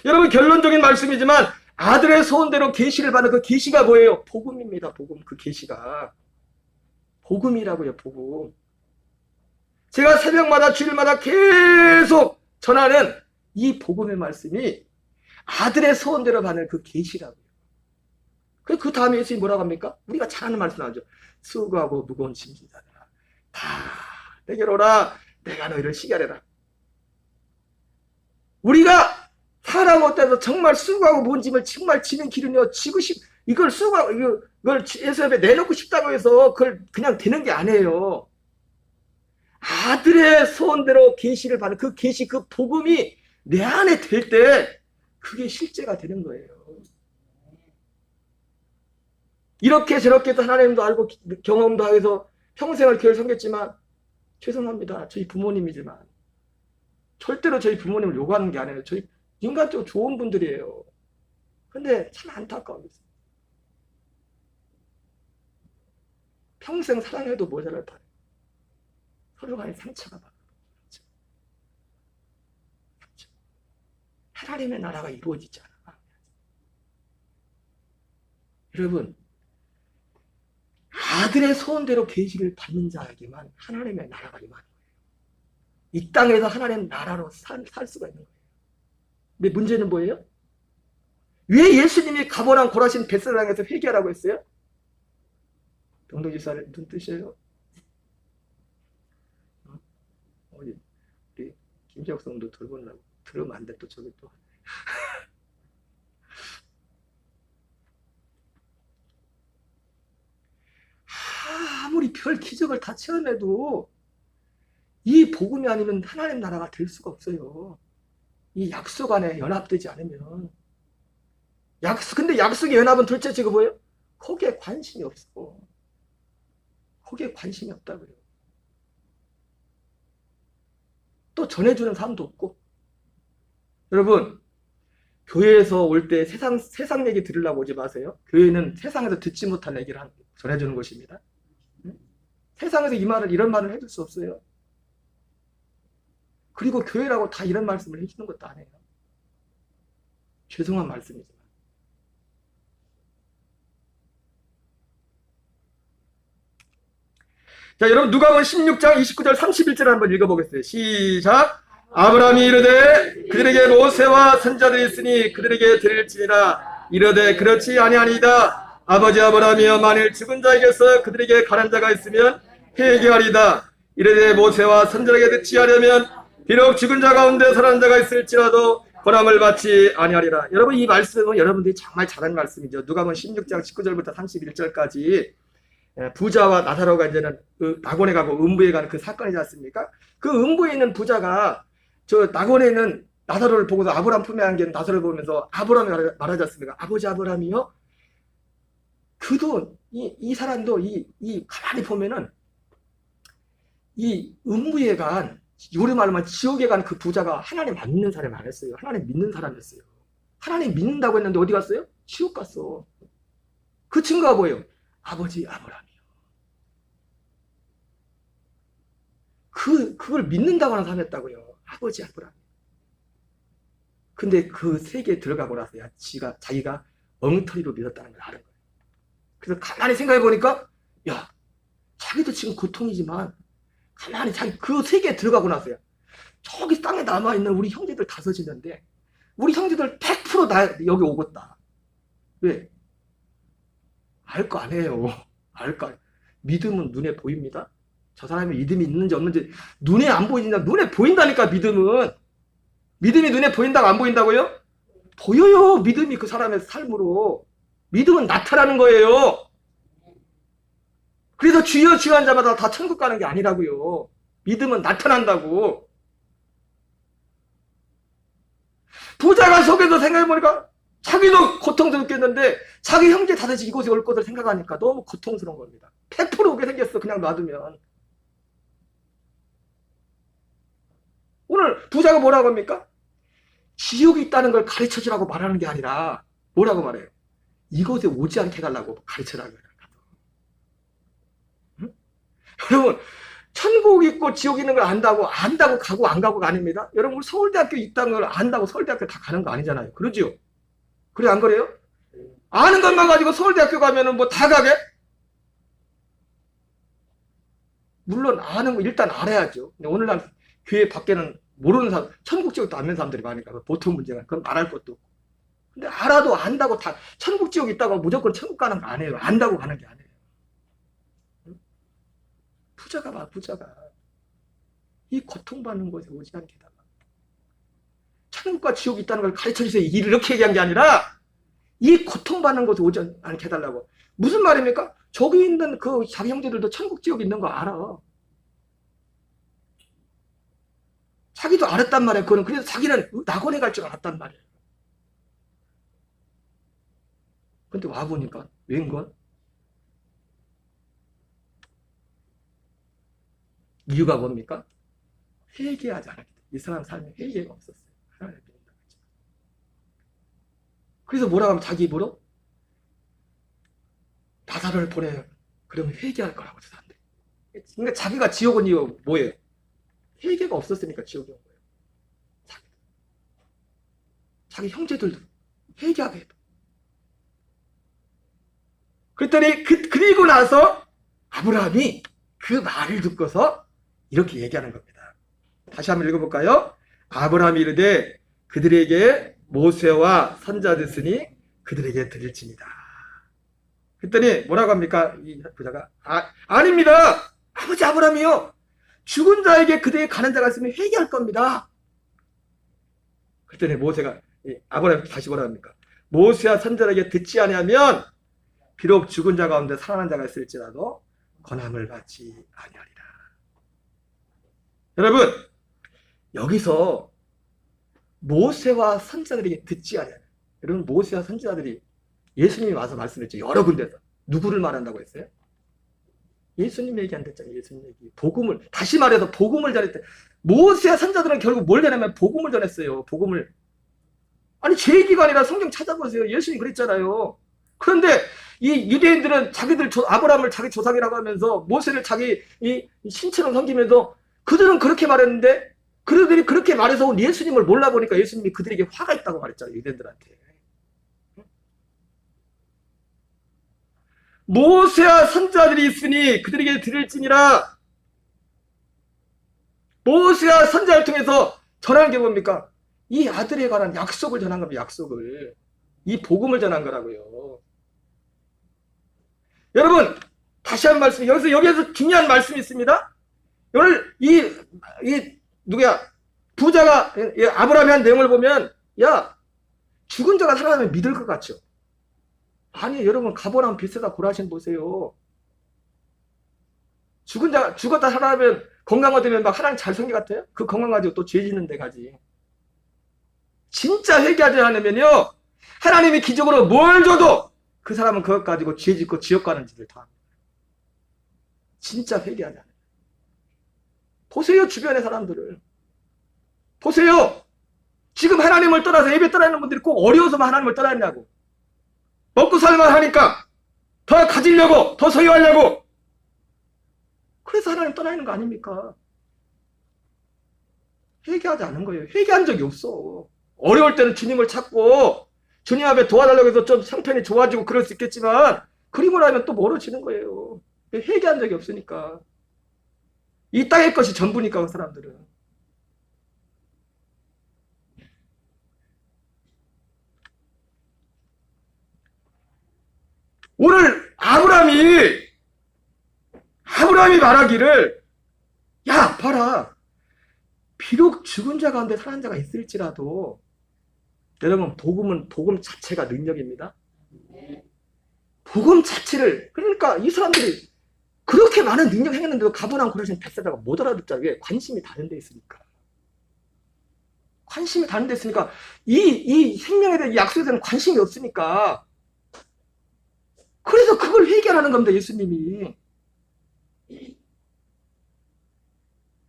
여러분 결론적인 말씀이지만 아들의 소원대로 계시를 받는 그 계시가 뭐예요? 복음입니다. 복음. 그 계시가 복음이라고요. 복음. 제가 새벽마다 주일마다 계속 전하는 이 복음의 말씀이 아들의 소원대로 받는 그 계시라고요. 그 다음에 예수님이 뭐라고 합니까? 우리가 잘 아는 말씀 하죠. 수고하고 무거운 짐진 자들아 다 내게로 오라. 내가 너희를 쉬게 하리라. 우리가 사람 어때서 정말 수고하고 무거운 짐을 정말 지는 길은요. 이걸 수고하고 이걸 예수 앞에 내놓고 싶다고 해서 그걸 그냥 되는 게 아니에요. 아들의 소원대로 계시를 받는 그 계시 그 복음이 내 안에 될 때 그게 실제가 되는 거예요. 이렇게 저렇게 하나님도 알고 경험도 하면서 평생을 교회를 섬겼지만 죄송합니다. 저희 부모님이지만 절대로 저희 부모님을 요구하는 게 아니에요. 저희 인간적으로 좋은 분들이에요. 근데 참 안타까워요. 평생 사랑해도 모자랄 판에 서로 간에 상처가 받아요. 하나님의 나라가 이루어지지 않아. 여러분, 아들의 소원대로 계시를 받는 자에게만 하나님의 나라가 임하는 거예요. 이 땅에서 하나님의 나라로 살 수가 있는 거예요. 근데 문제는 뭐예요? 왜 예수님이 가버랑 고라신 벳사다에서 회개하라고 했어요? 병동지사를 눈 뜨셔요? 우리 김지혁 성도 들어보려고 들으면 안 돼. 또 저기 또 아무리 별 기적을 다 체험해도 이 복음이 아니면 하나님 나라가 될 수가 없어요. 이 약속 안에 연합되지 않으면. 근데 약속의 연합은 둘째 지금 뭐예요? 거기에 관심이 없어. 거기에 관심이 없다고요. 또 전해주는 사람도 없고. 여러분, 교회에서 올 때 세상 얘기 들으려고 오지 마세요. 교회는 세상에서 듣지 못한 얘기를 전해주는 곳입니다. 세상에서 이런 말을 해줄 수 없어요. 그리고 교회라고 다 이런 말씀을 해주는 것도 아니에요. 죄송한 말씀이지만. 자, 여러분 누가복음 16장 29절 31절 한번 읽어보겠어요. 시작. 아브라함이 이르되 그들에게 모세와 선자들이 있으니 그들에게 드릴지니라. 이르되 그렇지 아니하니이다. 아버지 아브라함이여 만일 죽은 자에게서 그들에게 가난 자가 있으면 회개하리다. 이르되 모세와 선자에게 듣지 하려면 비록 죽은 자 가운데 살아난 자가 있을지라도 권함을 받지 아니하리라. 여러분 이 말씀은 여러분들이 정말 잘하는 말씀이죠. 누가복음 16장 19절부터 31절까지 부자와 나사로가 이제는 그 낙원에 가고 음부에 가는 그 사건이지 않습니까? 그 음부에 있는 부자가 저 낙원에 있는 나사로를 보고서 아브라함 품에 안기는 나사로를 보면서 아브라함이 말하지 않습니까? 아버지 아브라함이요? 그도 이 사람도 가만히 보면은 이 음부에 간 요리 말로만 지옥에 간 그 부자가 하나님 안 믿는 사람이 아니었어요. 하나님 믿는 사람이었어요. 하나님 믿는다고 했는데 어디 갔어요? 지옥 갔어. 그 친구가 뭐예요? 아버지 아브라함이요. 그걸 믿는다고 하는 사람이었다고요. 아버지 아브라함. 근데 그 세계에 들어가고 나서야 자기가 엉터리로 믿었다는 걸 아는 거예요. 그래서 가만히 생각해 보니까 야, 자기도 지금 고통이지만 가만히 자기 그 세계에 들어가고 나서야 저기 땅에 남아있는 우리 형제들 다섯이는데 우리 형제들 100% 나 여기 오겠다. 왜? 알 거 아니에요. 알 거 아니에요. 믿음은 눈에 보입니다. 저 사람이 믿음이 있는지 없는지 눈에 안 보이냐? 눈에 보인다니까 믿음은. 믿음이 눈에 보인다고 안 보인다고요? 보여요. 믿음이 그 사람의 삶으로. 믿음은 나타나는 거예요. 그래서 주여 주여 한 자마다 다 천국 가는 게 아니라고요. 믿음은 나타난다고. 부자가 속에서 생각해보니까 자기도 고통스럽겠는데 자기 형제 다섯이 이곳에 올 것을 생각하니까 너무 고통스러운 겁니다. 100% 오게 생겼어. 그냥 놔두면. 오늘 부자가 뭐라고 합니까? 지옥이 있다는 걸 가르쳐주라고 말하는 게 아니라 뭐라고 말해요? 이곳에 오지 않게 해달라고 가르쳐라고 해요. 응? 여러분 천국 있고 지옥 있는 걸 안다고 가고 안 가고가 아닙니다. 여러분 우리 서울대학교 있다는 걸 안다고 서울대학교 다 가는 거 아니잖아요. 그러죠? 그래 안 그래요? 아는 것만 가지고 서울대학교 가면은 뭐 다 가게? 물론 아는 거 일단 알아야죠. 근데 오늘날 교회 밖에는 모르는 사람, 천국 지옥도 안 믿는 사람들이 많으니까 보통 문제가 그건 말할 것도 없고. 근데 알아도 안다고 다 천국 지옥 있다고 무조건 천국 가는 거 아니에요. 안다고 가는 게 아니에요. 부자가 봐, 부자가 이 고통받는 곳에 오지 않게 해달라. 천국과 지옥이 있다는 걸 가르쳐주세요. 이렇게 얘기한 게 아니라 이 고통받는 곳에 오지 않게 해달라고. 무슨 말입니까? 저기 있는 그 자기 형제들도 천국 지옥 있는 거 알아. 자기도 알았단 말이에요. 그거는. 그래서 자기는 낙원에 갈 줄 알았단 말이에요. 근데 와보니까 웬걸? 이유가 뭡니까? 회개하지 않았기 때문에. 이 사람 삶에 회개가 없었어요. 하나님을 믿는다고 했죠. 그래서 뭐라고 하면 자기 입으로 나사로를 보내요. 그러면 회개할 거라고 저 사람들. 그러니까 자기가 지옥 온 이유가 뭐예요? 회개가 없었으니까 지옥이 온 거예요. 자기 형제들도 회개하게 해도. 그랬더니 그리고 나서 아브라함이 그 말을 듣고서 이렇게 얘기하는 겁니다. 다시 한번 읽어볼까요? 아브라함이 이르되 그들에게 모세와 선자 됐으니 그들에게 드릴지니라. 그랬더니 뭐라고 합니까? 이 부자가 아닙니다. 아버지 아브라함이요. 죽은 자에게 그들에게 가는 자가 있으면 회개할 겁니다. 그랬더니 모세가 아브라함이 다시 뭐라 합니까? 모세와 선자에게 듣지 아니하면 비록 죽은 자 가운데 살아난 자가 있을지라도 권함을 받지 아니하리라. 여러분, 여기서 모세와 선자들에게 듣지 아니하면, 여러분 모세와 선자들이 예수님이 와서 말씀했죠. 여러 군데서. 누구를 말한다고 했어요? 예수님 얘기 안 됐잖아요. 예수님 얘기. 복음을, 다시 말해서 복음을 전했대. 모세와 선자들은 결국 뭘 전하면 복음을 전했어요. 복음을. 아니 제 얘기가 아니라 성경 찾아보세요. 예수님이 그랬잖아요. 그런데 이 유대인들은 자기들 아브라함을 자기 조상이라고 하면서 모세를 자기 이 신처럼 섬기면서 그들은 그렇게 말했는데 그들이 그렇게 말해서 온 예수님을 몰라보니까 예수님이 그들에게 화가 있다고 말했잖아요. 유대인들한테. 모세와 선자들이 있으니 그들에게 드릴지니라. 모세와 선자를 통해서 전하는 게 뭡니까? 이 아들에 관한 약속을 전한 겁니다. 약속을. 이 복음을 전한 거라고요. 여러분 다시 한 말씀, 여기에서 중요한 말씀이 있습니다. 오늘 이 누구야 부자가 아브라함이 한 내용을 보면 야 죽은 자가 살아나면 믿을 것 같죠? 아니 여러분 가버나움 벳세다 고라신 보세요. 죽은 자가 죽었다 살아나면 건강하다면 막 하나님 잘 성기 같아요? 그 건강 가지고 또 죄 짓는 데 가지. 진짜 회개하지 않으면요 하나님이 기적으로 뭘 줘도 그 사람은 그것 가지고 죄 짓고 지옥 가는 짓을 다 합니다. 진짜 회개하지 않아요. 보세요 주변의 사람들을. 보세요. 지금 하나님을 떠나서 예배 떠나는 분들이 꼭 어려워서만 하나님을 떠났냐고. 먹고 살만 하니까 더 가지려고 더 소유하려고. 그래서 하나님 떠나는 거 아닙니까? 회개하지 않은 거예요. 회개한 적이 없어. 어려울 때는 주님을 찾고 주님 앞에 도와달라고 해서 좀 형편이 좋아지고 그럴 수 있겠지만 그리고 나면 또 멀어지는 거예요. 회개한 적이 없으니까. 이 땅의 것이 전부니까 그 사람들은. 오늘 아브라함이 말하기를 야 봐라 비록 죽은 자 가운데 살아난 자가 있을지라도 여러분 복음 자체가 능력입니다. 복음 자체를 그러니까 이 사람들이 그렇게 많은 능력 행했는데도 가버나움 고라신 벳세다가 못 알아듣잖아요. 왜? 관심이 다른 데 있으니까. 관심이 다른 데 있으니까 이 생명에 대한 약속에 대한 관심이 없으니까 그래서 그걸 회개하는 겁니다. 예수님이.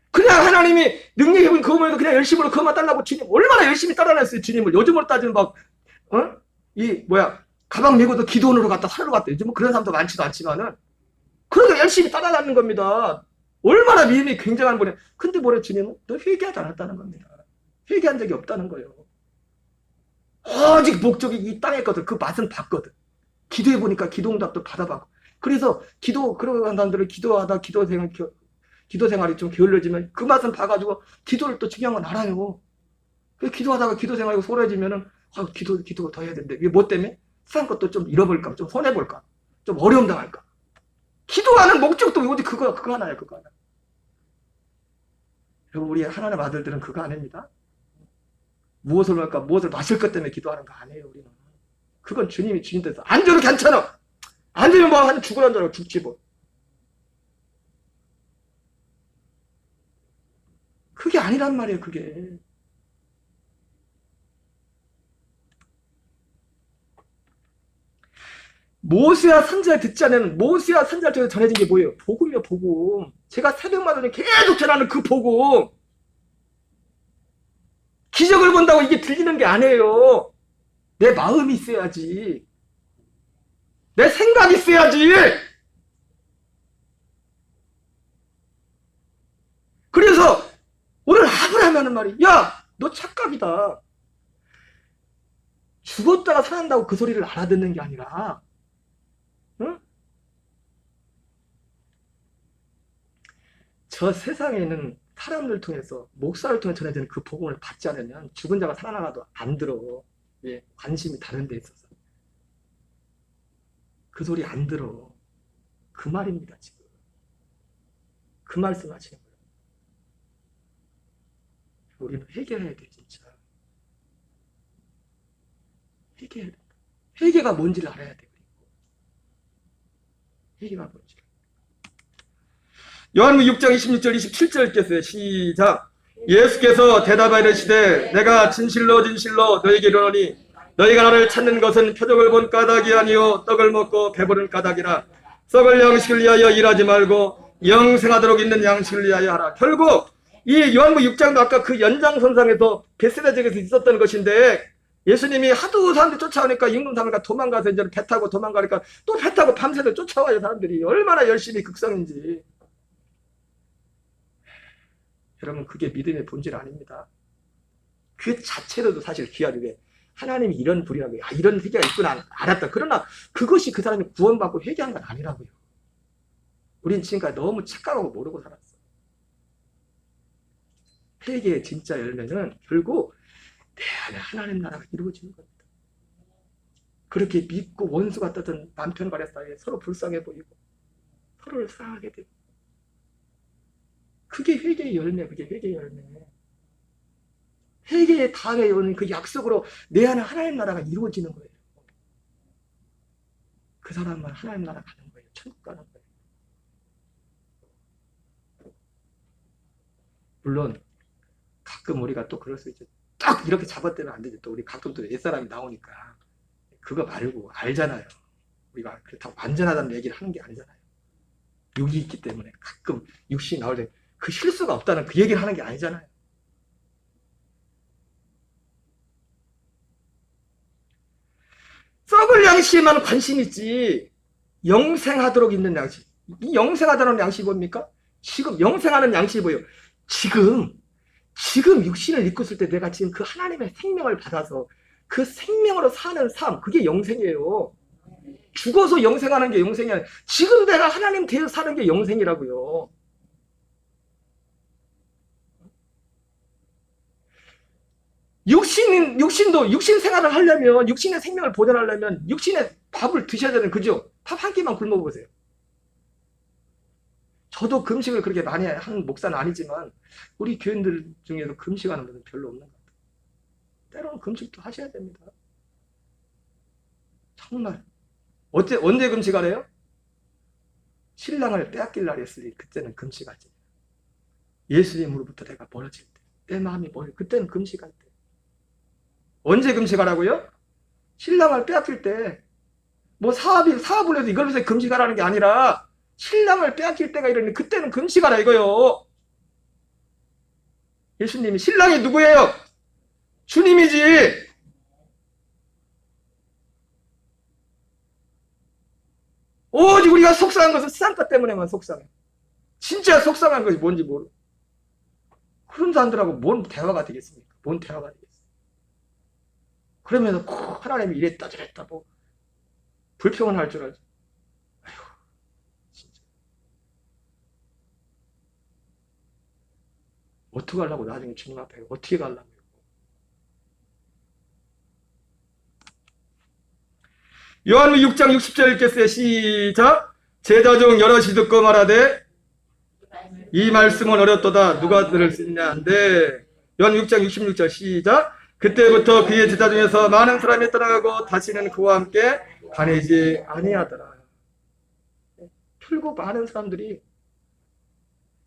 그냥 하나님이 능력이 있는 그거만 그냥 열심으로 그것만 달라고 주님 얼마나 열심히 따라냈어요. 주님을. 요즘으로 따지면 막 가방 메고도 기도원으로 갔다 산으로 갔다. 요즘은 그런 사람도 많지도 않지만은 그러니까 열심히 따라가는 겁니다. 얼마나 믿음이 굉장한 분이. 근데 뭐래 주님은? 너 회개하지 않았다는 겁니다. 회개한 적이 없다는 거예요. 오직 목적이 이 땅에 거든. 그 맛은 봤거든. 기도해보니까 기도응답도 받아봤고. 그래서 그러한 사람들을 기도하다 기도 생활이 좀 게을러지면 그 맛은 봐가지고 기도를 또 중요한 건 알아요. 기도하다가 기도 생활이 소홀해지면은 기도 더 해야 되는데. 이게 뭐 때문에? 세상 것도 좀 잃어버릴까? 좀 손해볼까? 좀 어려움 당할까? 기도하는 목적도 오직 그거 하나예요. 그거 하나. 여러분 우리 하나님 아들들은 그거 아닙니다. 무엇을 먹을까? 무엇을 마실 것 때문에 기도하는 거 아니에요. 우리는. 그건 주님이 주신 데서 안 줘도 괜찮아. 안 되면 뭐 한 죽으란 줄 알고 죽지 뭐. 그게 아니란 말이에요, 그게. 모세와 선지자 듣지 않으면 모세와 선지자 통해서 전해진 게 뭐예요? 복음이요, 복음. 제가 새벽마다 계속 전하는 그 복음. 기적을 본다고 이게 들리는 게 아니에요. 내 마음이 있어야지. 내 생각이 있어야지. 그래서 오늘 아브라함이 하는 말이, 야, 너 착각이다. 죽었다가 살아난다고 그 소리를 알아듣는 게 아니라, 응? 저 세상에 있는 사람들 통해서, 목사를 통해 전해지는 그 복음을 받지 않으면 죽은 자가 살아나가도 안 들어. 예, 관심이 다른 데 있어서. 그 소리 안 들어. 그 말입니다, 지금. 그 말씀 하시는 거예요. 우리는 회개해야 돼, 진짜. 회개해야 돼. 회개가 뭔지를 알아야 돼. 회개가 뭔지를. 요한복음 6장 26절 27절 읽겠어요. 시작. 예수께서 대답하여 이르시되 내가 진실로 진실로 너에게 이르노니 너희가 나를 찾는 것은 표적을 본 까닭이 아니요 떡을 먹고 배부른 까닭이라. 썩을 양식을 위하여 일하지 말고 영생하도록 있는 양식을 위하여 하라. 결국 이 요한복음 6장도 아까 그 연장선상에서 베세다 지역에서 있었던 것인데, 예수님이 하도 사람들이 쫓아오니까 임금사람과 도망가서 이제 배 타고 도망가니까 또 배 타고 밤새도록 쫓아와요. 사람들이 얼마나 열심히 극성인지. 여러분, 그게 믿음의 본질 아닙니다. 그 자체로도 사실 귀하게 하나님이 이런 불이라고, 이런 회개가 있구나 알았다. 그러나 그것이 그 사람이 구원받고 회개한 건 아니라고요. 우린 지금까지 너무 착각하고 모르고 살았어. 회개의 진짜 열매는 결국 내 안에 하나님 나라가 이루어지는 겁니다. 그렇게 믿고 원수 같았던 남편과 아내 사이에 서로 불쌍해 보이고 서로를 사랑하게 되고, 그게 회개의 열매, 그게 회개의 열매. 회개의 다음에 오는 그 약속으로 내 안에 하나님 나라가 이루어지는 거예요. 그 사람만 하나님 나라 가는 거예요. 천국 가는 거예요. 물론 가끔 우리가 또 그럴 수 있죠. 딱 이렇게 잡아떼면 안 되죠. 또 우리 가끔 또 옛사람이 나오니까. 그거 말고 알잖아요. 우리가 그렇다고 완전하다는 얘기를 하는 게 아니잖아요. 육이 있기 때문에 가끔 육신이 나올 때 그 실수가 없다는 그 얘기를 하는 게 아니잖아요. 썩을 양식에만 관심이 있지 영생하도록 있는 양식. 이 영생하다는 양식이 뭡니까? 지금 영생하는 양식이 뭐예요? 지금 육신을 입고 있을 때 내가 지금 그 하나님의 생명을 받아서 그 생명으로 사는 삶, 그게 영생이에요. 죽어서 영생하는 게 영생이 아니에요. 지금 내가 하나님 되어 사는 게 영생이라고요. 육신도 육신 생활을 하려면, 육신의 생명을 보존하려면 육신의 밥을 드셔야 되는, 그죠? 밥 한 끼만 굶어보세요. 저도 금식을 그렇게 많이 하는 목사는 아니지만 우리 교인들 중에도 금식하는 분은 별로 없는 것 같아요. 때로는 금식도 하셔야 됩니다. 정말. 언제 금식하래요? 신랑을 빼앗길 날이 있으니 그때는 금식하지. 예수님으로부터 내가 멀어질 때, 내 마음이 그때는 금식할 때. 언제 금식하라고요? 신랑을 빼앗길 때. 뭐 사업을 해서 이걸 위해서 금식하라는 게 아니라 신랑을 빼앗길 때가 이러니 그때는 금식하라 이거요. 예수님이 신랑이 누구예요? 주님이지. 오직 우리가 속상한 것은 세상 것 때문에만 속상해. 진짜 속상한 것이 뭔지 모르. 그런 사람들하고 뭔 대화가 되겠습니까? 뭔 대화가 되겠습니까? 그러면서 하나님이 이랬다 저랬다 뭐 불평은 할 줄 알지. 아휴, 진짜. 어떻게 하려고 나중에 주님 앞에 어떻게 가려고. 요한복음 6장 60절 읽겠어요. 시작. 제자 중 여럿이 듣고 말하되 이 말씀은 어렵도다 누가 들을 수 있냐 한데, 요한복음 6장 66절 시작. 그때부터 그의 제자 중에서 많은 사람이 떠나가고 다시는 그와 함께 다니지 아니하더라. 결국 많은 사람들이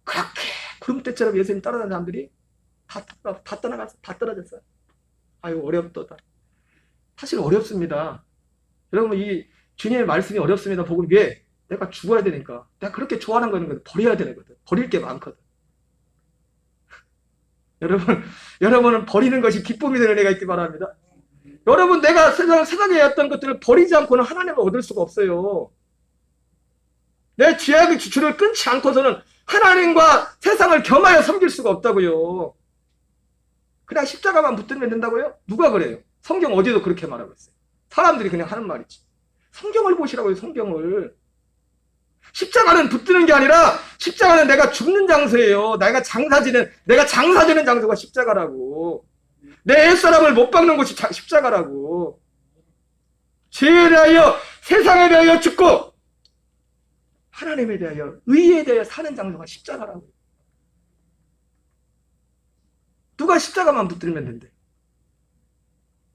그렇게 구름대처럼 예수님 따라다니는 사람들이 다 떠나갔어. 다 떨어졌어요. 아유, 어렵도다. 사실 어렵습니다. 여러분, 이 주님의 말씀이 어렵습니다. 복음 왜? 내가 죽어야 되니까. 내가 그렇게 좋아하는 거는 버려야 되는 거든. 버릴 게 많거든. 여러분은 버리는 것이 기쁨이 되는 애가 있기 바랍니다. 여러분, 내가 세상에 했던 것들을 버리지 않고는 하나님을 얻을 수가 없어요. 내 죄악의 주출을 끊지 않고서는 하나님과 세상을 겸하여 섬길 수가 없다고요. 그냥 십자가만 붙들면 된다고요? 누가 그래요? 성경 어디도 그렇게 말하고 있어요. 사람들이 그냥 하는 말이지. 성경을 보시라고요, 성경을. 십자가는 붙드는 게 아니라 십자가는 내가 죽는 장소예요. 내가 장사지는 장소가 십자가라고. 내 옛사람을 못 박는 곳이 십자가라고. 죄에 대하여, 세상에 대하여 죽고 하나님에 대하여, 의에 대하여 사는 장소가 십자가라고. 누가 십자가만 붙들면 된대?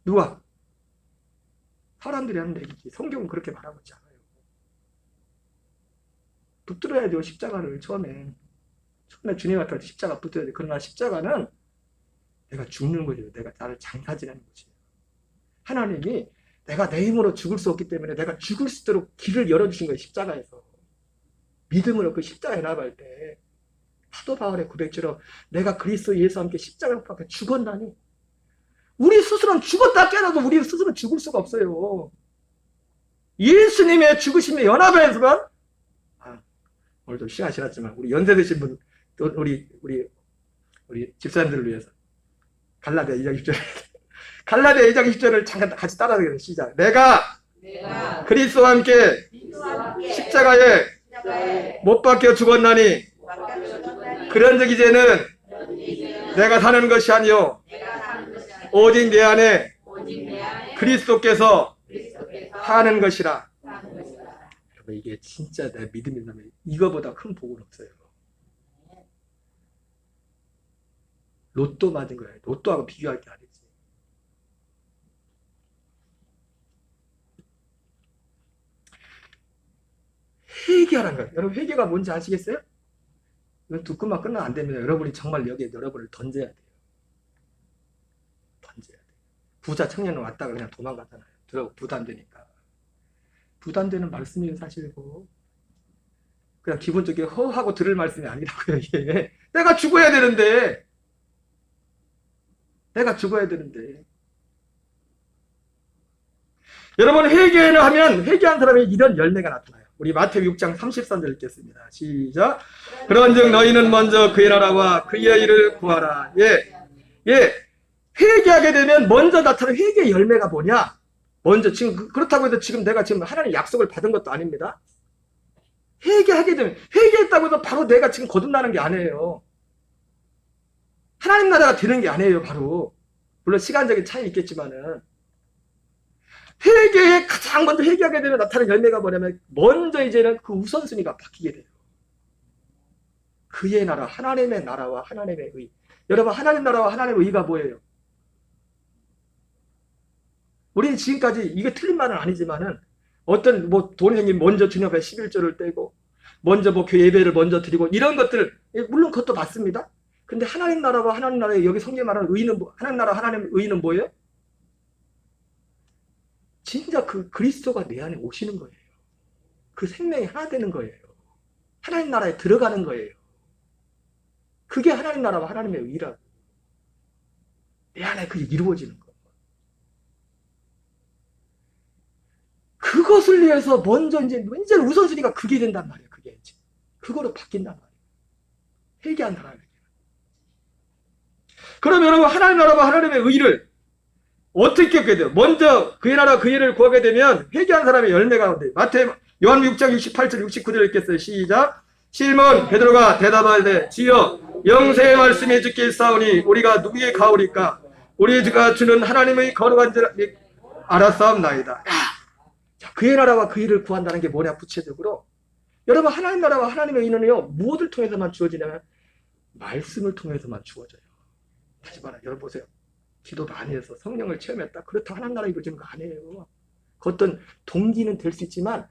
누가? 사람들이 하는 얘기지. 성경은 그렇게 말하고 있지 않아요. 붙들어야 돼요, 십자가를. 처음에 주님 앞에 십자가 붙들어야 돼. 그러나 십자가는 내가 죽는 거죠. 내가 나를 장사지는 거지. 하나님이 내가 내 힘으로 죽을 수 없기 때문에 내가 죽을 수 있도록 길을 열어주신 거예요, 십자가에서. 믿음으로 그 십자가에 나아갈 때 사도 바울의 고백처럼 내가 그리스도 예수와 함께 십자가에 박혀 죽었나니, 우리 스스로는 죽었다 깨어나도 우리 스스로는 죽을 수가 없어요. 예수님의 죽으심의 연합의 순간, 오늘도 시간 지났지만 우리 연세 되신 분, 또 우리 집사님들을 위해서 갈라디아 2장 10절 갈라디아 2장 10절을 잠깐 같이 따라하겠습니다. 시작. 내가 그리스도와 함께 십자가에 못 박혀 죽었나니 그런즉 이제는 내가 사는 것이 아니요 오직 내 안에 그리스도께서 사는 것이라. 여러분, 이게 진짜 내 믿음이라면 이거보다 큰 복은 없어요. 로또 맞은 거예요. 로또하고 비교할 게 아니지. 회개하라는 거예요. 여러분, 회개가 뭔지 아시겠어요? 이건 듣고만 끝나면 안 됩니다. 여러분이 정말 여기에 여러분을 던져야 돼요. 던져야 돼요. 부자 청년은 왔다가 그냥 도망가잖아요. 들어가고 부담되니까. 부담되는 말씀이에요, 사실고. 그냥 기본적으로 허하고 들을 말씀이 아니라고요, 이게. 내가 죽어야 되는데. 여러분, 회개를 하면 회개한 사람이 이런 열매가 나타나요. 우리 마태복음 6장 33절 읽겠습니다. 시작. 그런즉 너희는 먼저 그의 나라와 그의 일을 구하라. 회개하게 되면 먼저 나타나는 회개의 열매가 뭐냐? 먼저 지금 그렇다고 해도 지금 내가 지금 하나님 약속을 받은 것도 아닙니다. 회개하게 되면, 회개했다고 해도 바로 내가 지금 거듭나는 게 아니에요. 하나님 나라가 되는 게 아니에요, 바로. 물론 시간적인 차이 있겠지만은. 회개에 가장 먼저 회개하게 되면 나타나는 열매가 뭐냐면, 먼저 이제는 그 우선순위가 바뀌게 돼요. 그의 나라, 하나님의 나라와 하나님의 의. 여러분, 하나님 나라와 하나님의 의가 뭐예요? 우리는 지금까지, 이게 틀린 말은 아니지만은, 어떤 돈 생긴 먼저 주님 앞에 11조를 떼고, 먼저 교회 예배를 먼저 드리고, 이런 것들, 물론 그것도 맞습니다. 근데 하나님 나라와 하나님 나라의, 여기 성경 말하는 의는, 하나님 나라 하나님의 의는 뭐예요? 진짜 그 그리스도가 내 안에 오시는 거예요. 그 생명이 하나 되는 거예요. 하나님 나라에 들어가는 거예요. 그게 하나님 나라와 하나님의 의라고. 내 안에 그게 이루어지는 거. 그것을 위해서 먼저 이제 우선순위가 그게 된단 말이에요. 그게 이제. 그거로 바뀐단 말이에요. 회개한 사람에게. 그러면 여러분, 하나님 나라와 하나님의 의를 어떻게 하게 돼요? 먼저 그의 나라 그의 일을 구하게 되면 회개한 사람의 열매가 돼요. 요한 6장 68절 69절 읽겠어요. 시작. 시몬 베드로가 대답하되 주여 영생의 말씀이 주께 있사오니 우리가 누구에게 가오리까? 우리가 주는 하나님의 거룩한 줄 알았사옵나이다. 자, 그의 나라와 그 일을 구한다는 게 뭐냐, 구체적으로. 여러분, 하나님 나라와 하나님의 의는요, 무엇을 통해서만 주어지냐면 말씀을 통해서만 주어져요. 다시 말해, 여러분 보세요. 기도 많이 해서 성령을 체험했다. 그렇다고 하나님 나라 이루어지는 거 아니에요. 그 어떤 동기는 될 수 있지만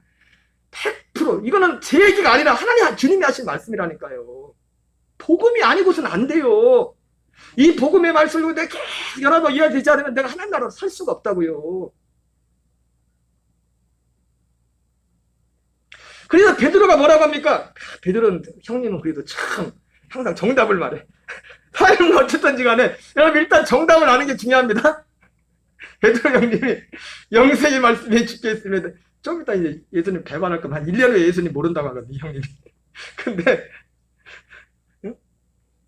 100% 이거는 제 얘기가 아니라 하나님 주님이 하신 말씀이라니까요. 복음이 아니고서는 안 돼요. 이 복음의 말씀을 내가 계속 여러분 이해되지 않으면 내가 하나님 나라로 살 수가 없다고요. 그래서 베드로가 뭐라고 합니까? 베드로는 형님은 그래도 참 항상 정답을 말해. 타임은 어쨌든지 간에 여러분 일단 정답을 아는 게 중요합니다. 베드로 형님이 영생의 말씀에 죽게 했으면 좀 이따 이제 예수님 배반할 거면 한 1년 후에 예수님 모른다고 하거든요, 형님이. 근데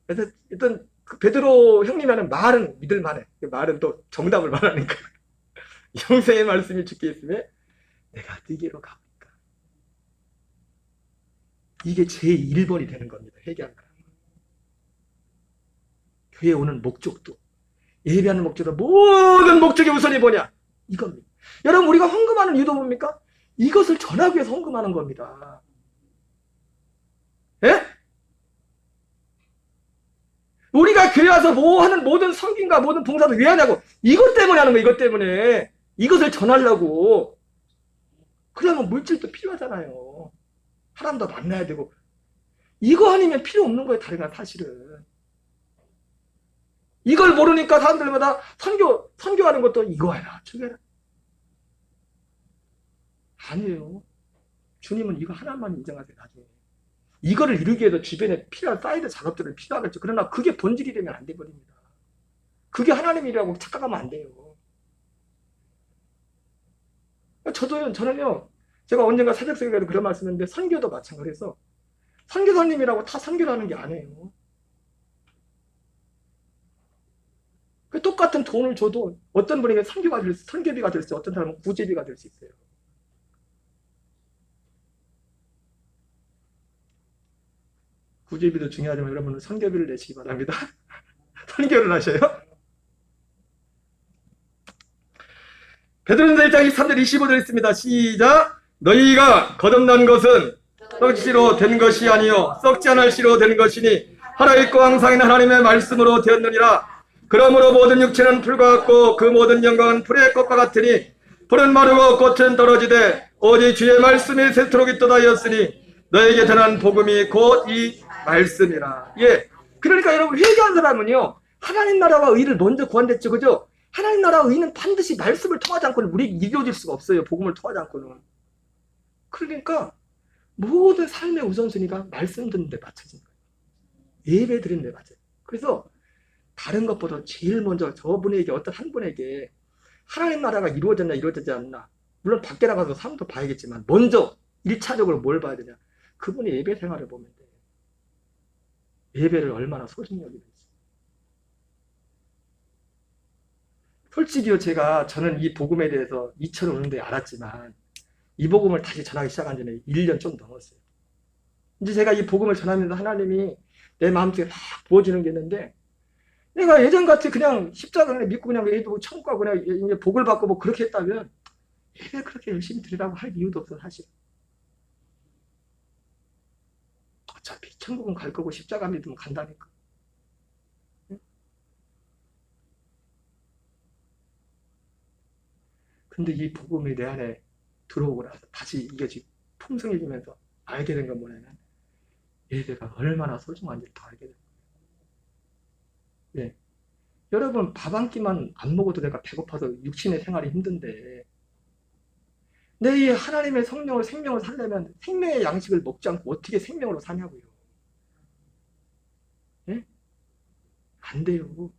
그래서 일단 그 베드로 형님이 하는 말은 믿을만해. 그 말은 또 정답을 말하니까. 영생의 말씀이 죽게 했으면 내가 어디로 가볼까? 이게 제 1번이 되는 겁니다. 회개하는 거는. 교회에 오는 목적도, 예배하는 목적도 모든 목적의 우선이 뭐냐? 이겁니다. 여러분 우리가 헌금하는 이유도 뭡니까? 이것을 전하기 위해서 헌금하는 겁니다. 예? 우리가 교회 와서 뭐 하는 모든 섬김과 모든 봉사도 왜 하냐고. 이것 때문에 하는 거예요. 이것 때문에. 이것을 전하려고. 그러면 물질도 필요하잖아요. 사람도 만나야 되고. 이거 아니면 필요 없는 거예요. 다른 건 사실은. 이걸 모르니까 사람들마다 선교하는 것도 이거 해라 저거 해라. 아니에요. 주님은 이거 하나만 인정하세요. 나중에. 이거를 이루기 위해서 주변에 필요한 사이드 작업들은 필요하겠죠. 그러나 그게 본질이 되면 안 돼버립니다. 그게 하나님이라고 착각하면 안 돼요. 저는요, 제가 언젠가 사적서에도 그런 말씀했는데, 선교도 마찬가지에서, 선교사님이라고 다 선교를 하는 게 아니에요. 똑같은 돈을 줘도 어떤 분에게 선교비가 될 수, 어떤 사람은 구제비가 될 수 있어요. 구제비도 중요하지만 여러분은 선교비를 내시기 바랍니다. 선교를 하셔요. 베드로전서 1장 23절 25절 있습니다. 시작. 너희가 거듭난 것은 썩지로 된 것이 아니요 썩지 않을 씨로 된 것이니 살아있고 항상 있는 하나님의 말씀으로 되었느니라. 그러므로 모든 육체는 풀과 같고 그 모든 영광은 풀의 꽃과 같으니 풀은 마르고 꽃은 떨어지되 오직 주의 말씀이 세토록 있도다 하였으니 너에게 전한 복음이 곧 이 말씀이라. 예. 그러니까 여러분 회개한 사람은요 하나님 나라와 의를 먼저 구한댔죠. 그죠? 하나님 나라와 의는 반드시 말씀을 통하지 않고는 우리에게 이루어질 수가 없어요. 복음을 통하지 않고는. 그러니까 모든 삶의 우선순위가 말씀 듣는 데 맞춰진 거예요. 예배 드리는 데 맞춰요. 그래서 다른 것보다 제일 먼저 저분에게 어떤 한 분에게 하나님 나라가 이루어졌나 이루어지지 않나 물론 밖에 나가서 삶도 봐야겠지만 먼저 1차적으로 뭘 봐야 되냐 그분의 예배 생활을 보면 돼요. 예배를 얼마나 소중히 여기는지. 솔직히요 저는 이 복음에 대해서 2005년도에 알았지만 이 복음을 다시 전하기 시작한 지는 1년 좀 넘었어요. 이제 제가 이 복음을 전하면서 하나님이 내 마음속에 막 부어주는 게 있는데 내가 예전같이 그냥 십자가를 믿고 그냥 예배도 천국 가고 그냥 이제 복을 받고 뭐 그렇게 했다면 예배 그렇게 열심히 드리라고 할 이유도 없어 사실. 어차피 천국은 갈 거고 십자가 믿으면 간다니까. 근데 이 복음이 내 안에 들어오고 나서 다시 이게 지금 풍성해지면서 알게 된 건 뭐냐면 예배가 얼마나 소중한지를 더 알게 된 거예요. 예. 여러분 밥 한 끼만 안 먹어도 내가 배고파서 육신의 생활이 힘든데 내 이 하나님의 성령을 생명을 살려면 생명의 양식을 먹지 않고 어떻게 생명으로 사냐고요. 예? 안 돼요.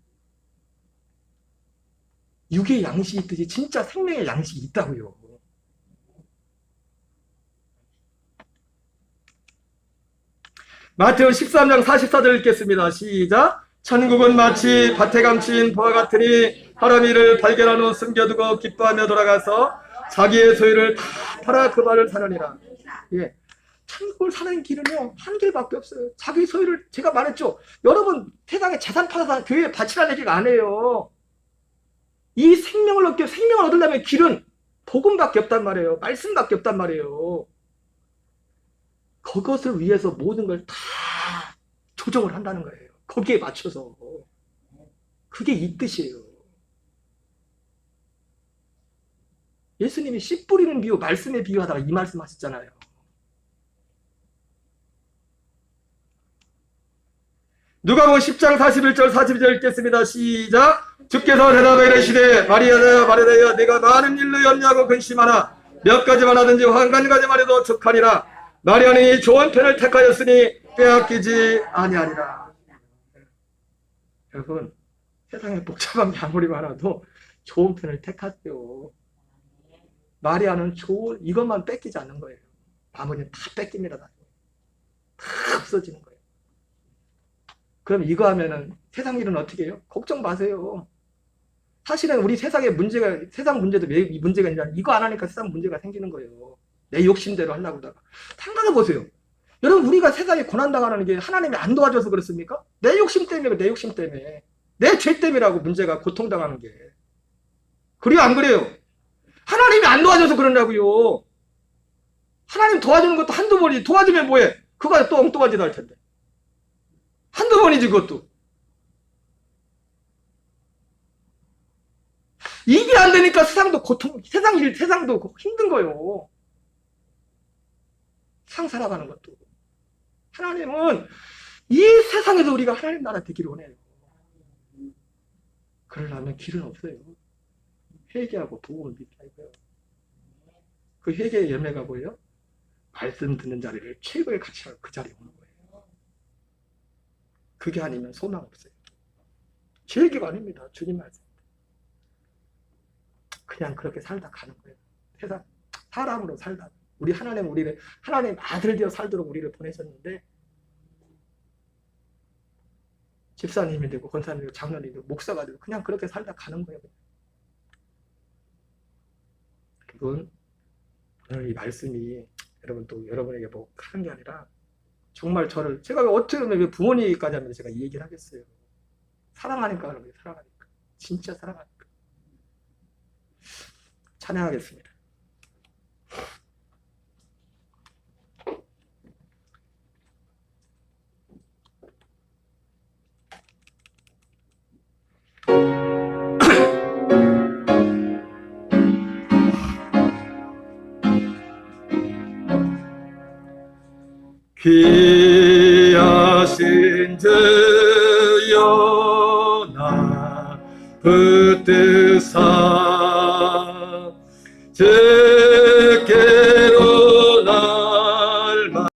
육의 양식이 있듯이 진짜 생명의 양식이 있다고요. 마태오 13장 44절 읽겠습니다. 시작. 천국은 마치 밭에 감추인 보화 같으니 하람이를 발견한 후 숨겨두고 기뻐하며 돌아가서 자기의 소유를 다 팔아 그 발을 사느니라. 예. 천국을 사는 길은요 한 길밖에 없어요. 자기 소유를 제가 말했죠. 여러분 세상에 재산 팔아서 교회에 바치라는 얘기가 아니에요. 이 생명을 얻기 위해 생명을 얻으려면 길은 복음밖에 없단 말이에요. 말씀밖에 없단 말이에요. 그것을 위해서 모든 걸 다 조정을 한다는 거예요. 거기에 맞춰서. 그게 이 뜻이에요. 예수님이 씨 뿌리는 비유, 말씀에 비유하다가 이 말씀 하셨잖아요. 누가복음 10장 41절 42절 읽겠습니다. 시작. 주께서 대답하여 이르시되 마리아야 마리아야 네가 많은 일로 염려하고 근심하나 몇 가지만 하든지 한 가지만 해도 족하니라. 마리아는 이 좋은 편을 택하였으니 빼앗기지 아니하리라. 여러분, 세상에 복잡한 게 아무리 많아도 좋은 편을 택하세요. 마리아는 이것만 뺏기지 않는 거예요. 나머지는 다 뺏깁니다. 다 없어지는 거예요. 그럼 이거 하면은 세상 일은 어떻게 해요? 걱정 마세요. 사실은 우리 세상 문제도 왜 문제가 아니라 이거 안 하니까 세상 문제가 생기는 거예요. 내 욕심대로 하려고 하다가. 생각해 보세요. 여러분, 우리가 세상에 고난당하는 게 하나님이 안 도와줘서 그렇습니까? 내 욕심 때문에, 내 욕심 때문에. 내 죄 때문이라고 문제가 고통당하는 게. 그래요, 안 그래요? 하나님이 안 도와줘서 그러냐고요. 하나님 도와주는 것도 한두 번이지. 도와주면 뭐해? 그거 또 엉뚱한 짓 할 텐데. 한두 번이지, 그것도. 이게 안 되니까 세상도 세상도 힘든 거예요. 세상 살아가는 것도. 하나님은 이 세상에서 우리가 하나님 나라 되기를 원해요. 그러려면 길은 없어요. 회개하고 복음을 믿어야 해요. 그 회개의 열매가 뭐예요? 말씀 듣는 자리를 최고의 가치로 그 자리에 오는 거예요. 그게 아니면 소망 없어요. 제 얘기가 아닙니다. 주님 말씀. 그냥 그렇게 살다 가는 거예요. 세상 사람으로 살다. 하나님 아들 되어 살도록 우리를 보내셨는데, 집사님이 되고 권사님이 되고 장로님이 되고 목사가 되고 그냥 그렇게 살다 가는 거예요. 그건 오늘 이 말씀이 여러분 또 여러분에게 뭐 하는 게 아니라 정말 제가 어떻게 보면 부모님까지 하면 제가 이 얘기를 하겠어요. 사랑하니까 그런 거예요. 사랑하니까. 진짜 사랑하니까. 찬양하겠습니다. 귀하신 주여 나 붙드사